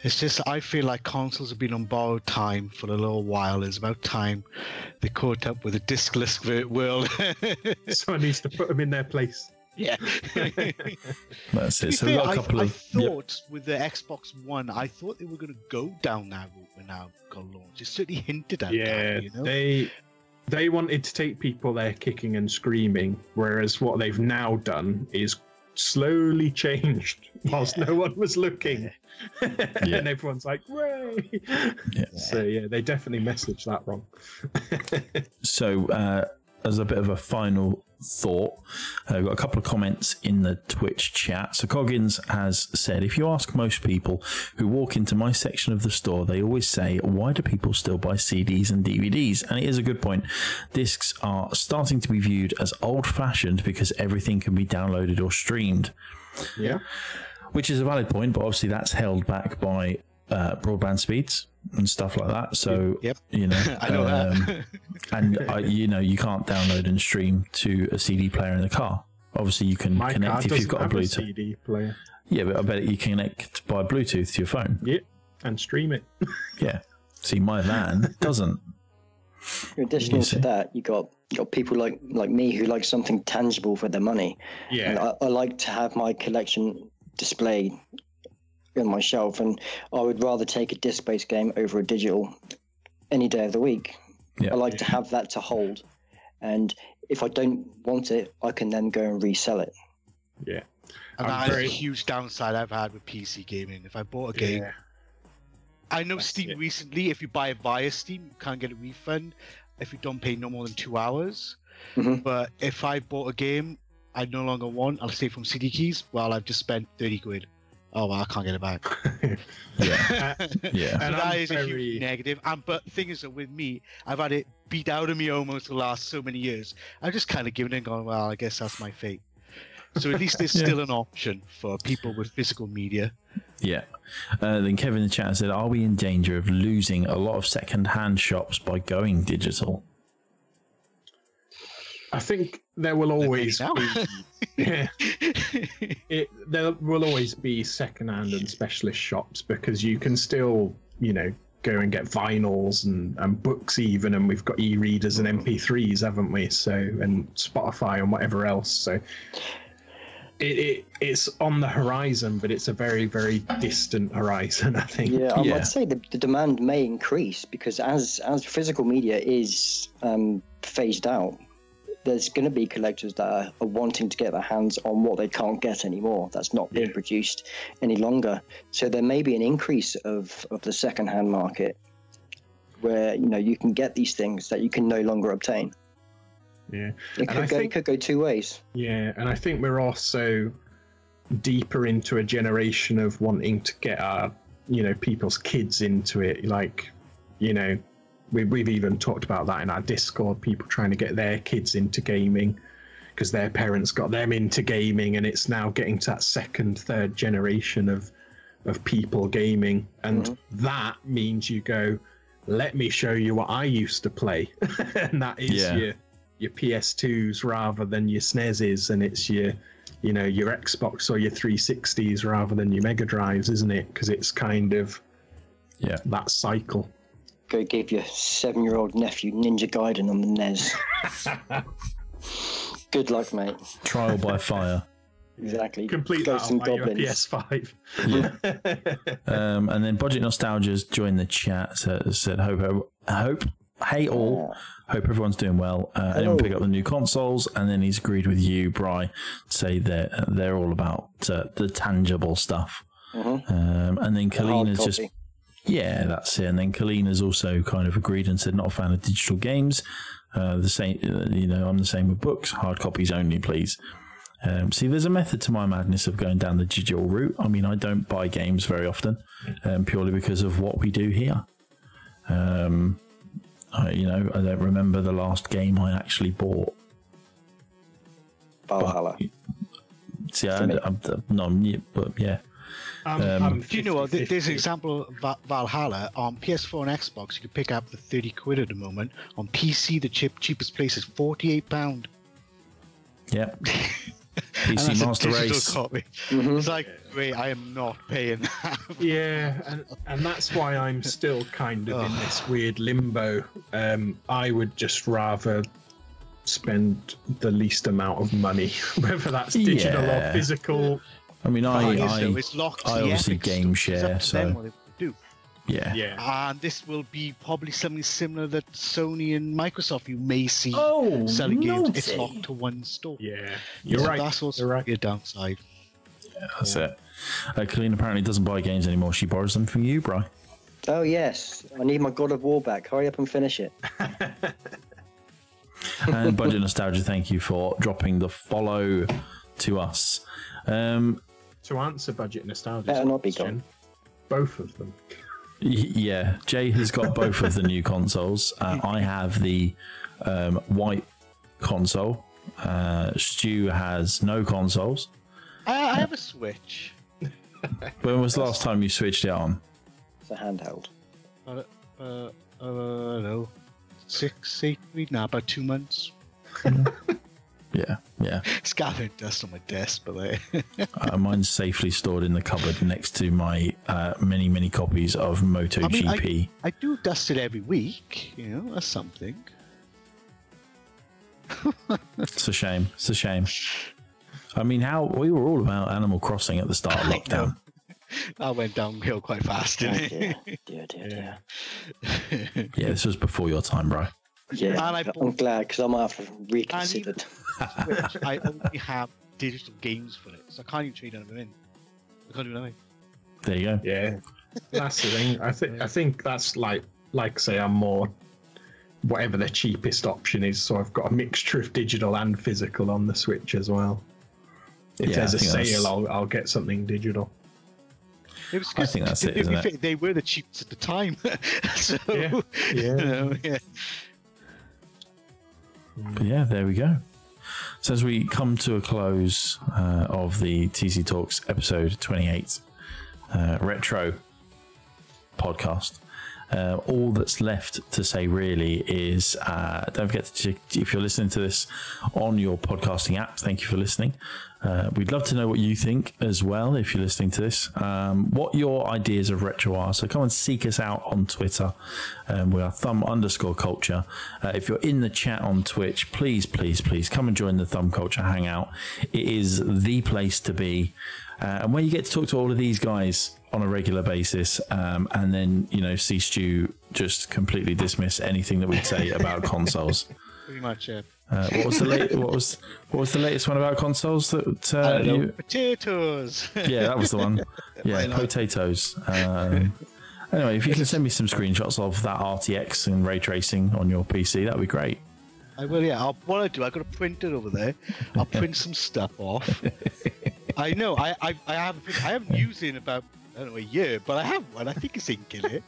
It's just, I feel like consoles have been on borrowed time for a little while. It's about time they caught up with a discless world. Someone needs to put them in their place. Yeah. That's it. So fair, we've got a couple I thought with the Xbox One, I thought they were going to go down that route when now got launched. It certainly hinted at that. They wanted to take people there kicking and screaming, whereas what they've now done is slowly changed whilst no one was looking. And everyone's like, "Way!" So they definitely messaged that wrong. So as a bit of a final thought, we've got a couple of comments in the Twitch chat. So Coggins has said, if you ask most people who walk into my section of the store, they always say, why do people still buy CDs and DVDs? And it is a good point. Discs are starting to be viewed as old-fashioned because everything can be downloaded or streamed. Yeah. Which is a valid point, but obviously that's held back by broadband speeds and stuff like that. So, I know that. And you can't download and stream to a CD player in the car. Obviously, you can connect if you've got a Bluetooth CD player. Yeah, but I bet you can connect by Bluetooth to your phone. Yeah, and stream it. Yeah. See, my van doesn't. Additional to that, you got people like me who like something tangible for their money. Yeah. And I like to have my collection displayed on my shelf, and I would rather take a disc-based game over a digital any day of the week. I like to have that to hold, and if I don't want it, I can then go and resell it. Yeah. And that is a huge downside I've had with PC gaming. If I bought a game, I know Steam recently, if you buy it via Steam, you can't get a refund if you don't pay no more than 2 hours. But if I bought a game I no longer want, I'll say from CD Keys, well, I've just spent 30 quid. Oh, well, I can't get it back. And that is a huge negative. But the thing is that with me, I've had it beat out of me almost the last so many years. I've just kind of given it and gone, well, I guess that's my fate. So at least there's still an option for people with physical media. Yeah. Then Kevin in the chat said, are we in danger of losing a lot of second-hand shops by going digital? I think there will always be there will always be second-hand and specialist shops, because you can still, go and get vinyls and books even, and we've got e-readers and MP3s, haven't we? So, and Spotify and whatever else. So it's on the horizon, but it's a very, very distant horizon, I think. Yeah, I might say the demand may increase, because as physical media is phased out, there's going to be collectors that are wanting to get their hands on what they can't get anymore. That's not being produced any longer. So there may be an increase of the second-hand market where, you know, you can get these things that you can no longer obtain. Yeah. It could go two ways. Yeah, and I think we're also deeper into a generation of wanting to get our, you know, people's kids into it. Like, you know, we've even talked about that in our Discord, people trying to get their kids into gaming because their parents got them into gaming, and it's now getting to that second, third generation of people gaming. And that means you go, let me show you what I used to play. And that is your PS2s rather than your SNESes, and it's your, you know, your Xbox or your 360s rather than your Mega Drives, isn't it? Because it's kind of that cycle. Go give your 7-year-old nephew Ninja Gaiden on the NES. Good luck, mate. Trial by fire. Exactly. Complete that on your PS5. And then Budget Nostalgia's joined the chat. Said hope hey all, hope everyone's doing well. Anyone pick up the new consoles? And then he's agreed with you, Bri, say they're all about the tangible stuff. And then Kalina's just that's it. And then Kalina's also kind of agreed and said not a fan of digital games. The same, you know, I'm the same with books. Hard copies only, please. See, there's a method to my madness of going down the digital route. I mean, I don't buy games very often, purely because of what we do here. I don't remember the last game I actually bought. Valhalla. But yeah. Do you know what? There's an example of Valhalla on PS4 and Xbox. You can pick up for £30 at the moment. On PC, the cheapest place is £48. Yep. PC Master Race. It's like, wait, I am not paying that. Yeah, and that's why I'm still kind of in this weird limbo. I would just rather spend the least amount of money, whether that's digital or physical. I mean, I obviously Epic game Store. share, so what they do. Yeah. And this will be probably something similar that Sony and Microsoft you may see selling games. It's locked to one store. Yeah, you're right. That's also your downside. Yeah, that's it. Colleen apparently doesn't buy games anymore. She borrows them from you, Bri. Oh, yes. I need my God of War back. Hurry up and finish it. And Budget Nostalgia, thank you for dropping the follow to us. To answer Budget Nostalgia, better not be gone. Both of them. Yeah, Jay has got both of the new consoles. I have the white console. Stu has no consoles. I have a Switch. When was the last time you switched it on? It's a handheld. No. 6, 8 weeks now, about 2 months. Yeah. It's gathering dust on my desk, but mine's safely stored in the cupboard next to my many copies of MotoGP. I do dust it every week, you know, that's something. It's a shame. I mean, we were all about Animal Crossing at the start of lockdown. That went downhill quite fast, didn't it? Dear. Yeah, this was before your time, bro. Yeah, I'm glad because I might have reconsidered. Switch, I only have digital games for it, so I can't even trade them in. I can't do nothing. There you go. Yeah, that's the thing. I think that's like say I'm more whatever the cheapest option is. So I've got a mixture of digital and physical on the Switch as well. If there's a sale, I'll get something digital. It was I think that's it, isn't it? They were the cheapest at the time. So, yeah. You know, But yeah, there we go. So as we come to a close of the TC Talks episode 28 retro podcast, all that's left to say really is don't forget to, if you're listening to this on your podcasting app, thank you for listening. We'd love to know what you think as well if you're listening to this, what your ideas of retro are. So come and seek us out on Twitter. We are thumb_culture. If you're in the chat on Twitch, please come and join the Thumb Culture Hangout. It is the place to be. And where you get to talk to all of these guys on a regular basis, and then, you know, see Stu just completely dismiss anything that we'd say about consoles. Pretty much, yeah. What was the latest one about consoles that potatoes? Yeah, that was the one. Yeah, potatoes. Anyway, if you can send me some screenshots of that RTX and ray tracing on your PC, that'd be great. I will. Yeah. What I do, I got a printer over there. I'll print some stuff off. I know. I haven't used it in about, I don't know, a year, but I have one. I think it's ink in it.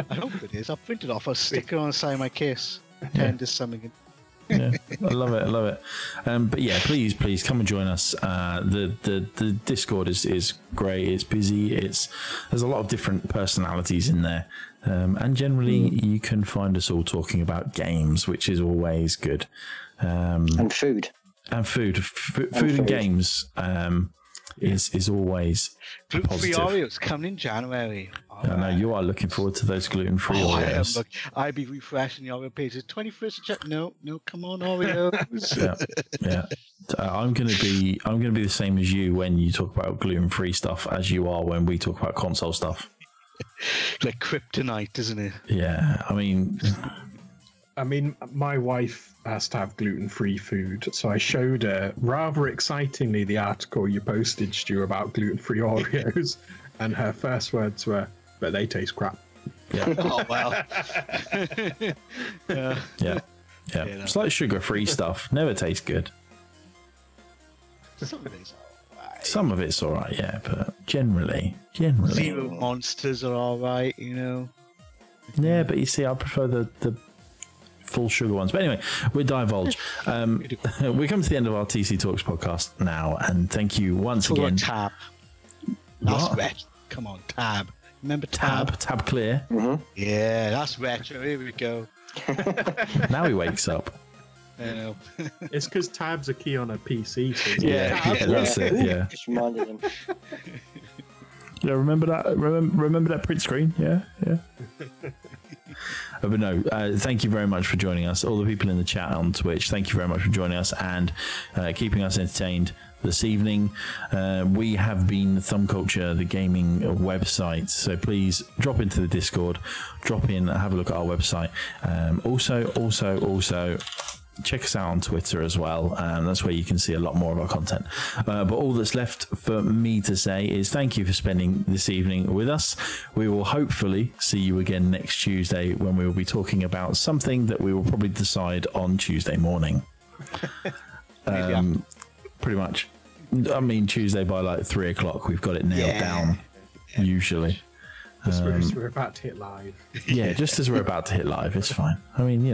I hope it is. I'll print it off. I'll stick it on the side of my case. Pretend there's something in. Yeah, I love it. But yeah, please come and join us. The Discord is great. It's busy. There's a lot of different personalities in there, and generally you can find us all talking about games, which is always good. And food. Food and games is always gluten-free positive. Oreos coming in January. I know you are looking forward to those gluten-free Oreos. I'd be refreshing the Oreo pages. 21st of January. No, come on, Oreos. yeah. I'm gonna be the same as you when you talk about gluten-free stuff as you are when we talk about console stuff. Like kryptonite, isn't it? Yeah, I mean, my wife has to have gluten-free food, so I showed her rather excitingly the article you posted, Stu, about gluten-free Oreos, and her first words were, "But they taste crap." Yeah. Oh well. Yeah. It's like sugar-free stuff. Never tastes good. Some of it's all right, yeah, but generally. Zero Monsters are all right, you know. Yeah, but you see, I prefer the full sugar ones. But anyway, we divulge. We come to the end of our TC Talks podcast now, and thank you once again. Tab. That's retro. Come on, Tab. Remember Tab? Tab clear. Mm-hmm. Yeah, that's retro. Here we go. Now he wakes up. I know. It's because Tab's a key on a PC. So That's it. Yeah. Just reminded him. Yeah, remember that? Remember that print screen? Yeah. But no, thank you very much for joining us. All the people in the chat on Twitch, thank you very much for joining us and keeping us entertained this evening. We have been Thumb Culture, the gaming website. So please drop into the Discord, drop in, have a look at our website. Also, check us out on Twitter as well. That's where you can see a lot more of our content. But all that's left for me to say is thank you for spending this evening with us. We will hopefully see you again next Tuesday when we will be talking about something that we will probably decide on Tuesday morning. Pretty much. I mean, Tuesday by like 3 o'clock, we've got it nailed down, usually. Just as we're about to hit live. Yeah, just as we're about to hit live, it's fine. I mean,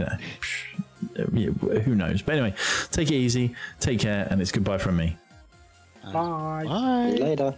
who knows? But anyway, take it easy, take care, and it's goodbye from me. Bye. Bye. Later.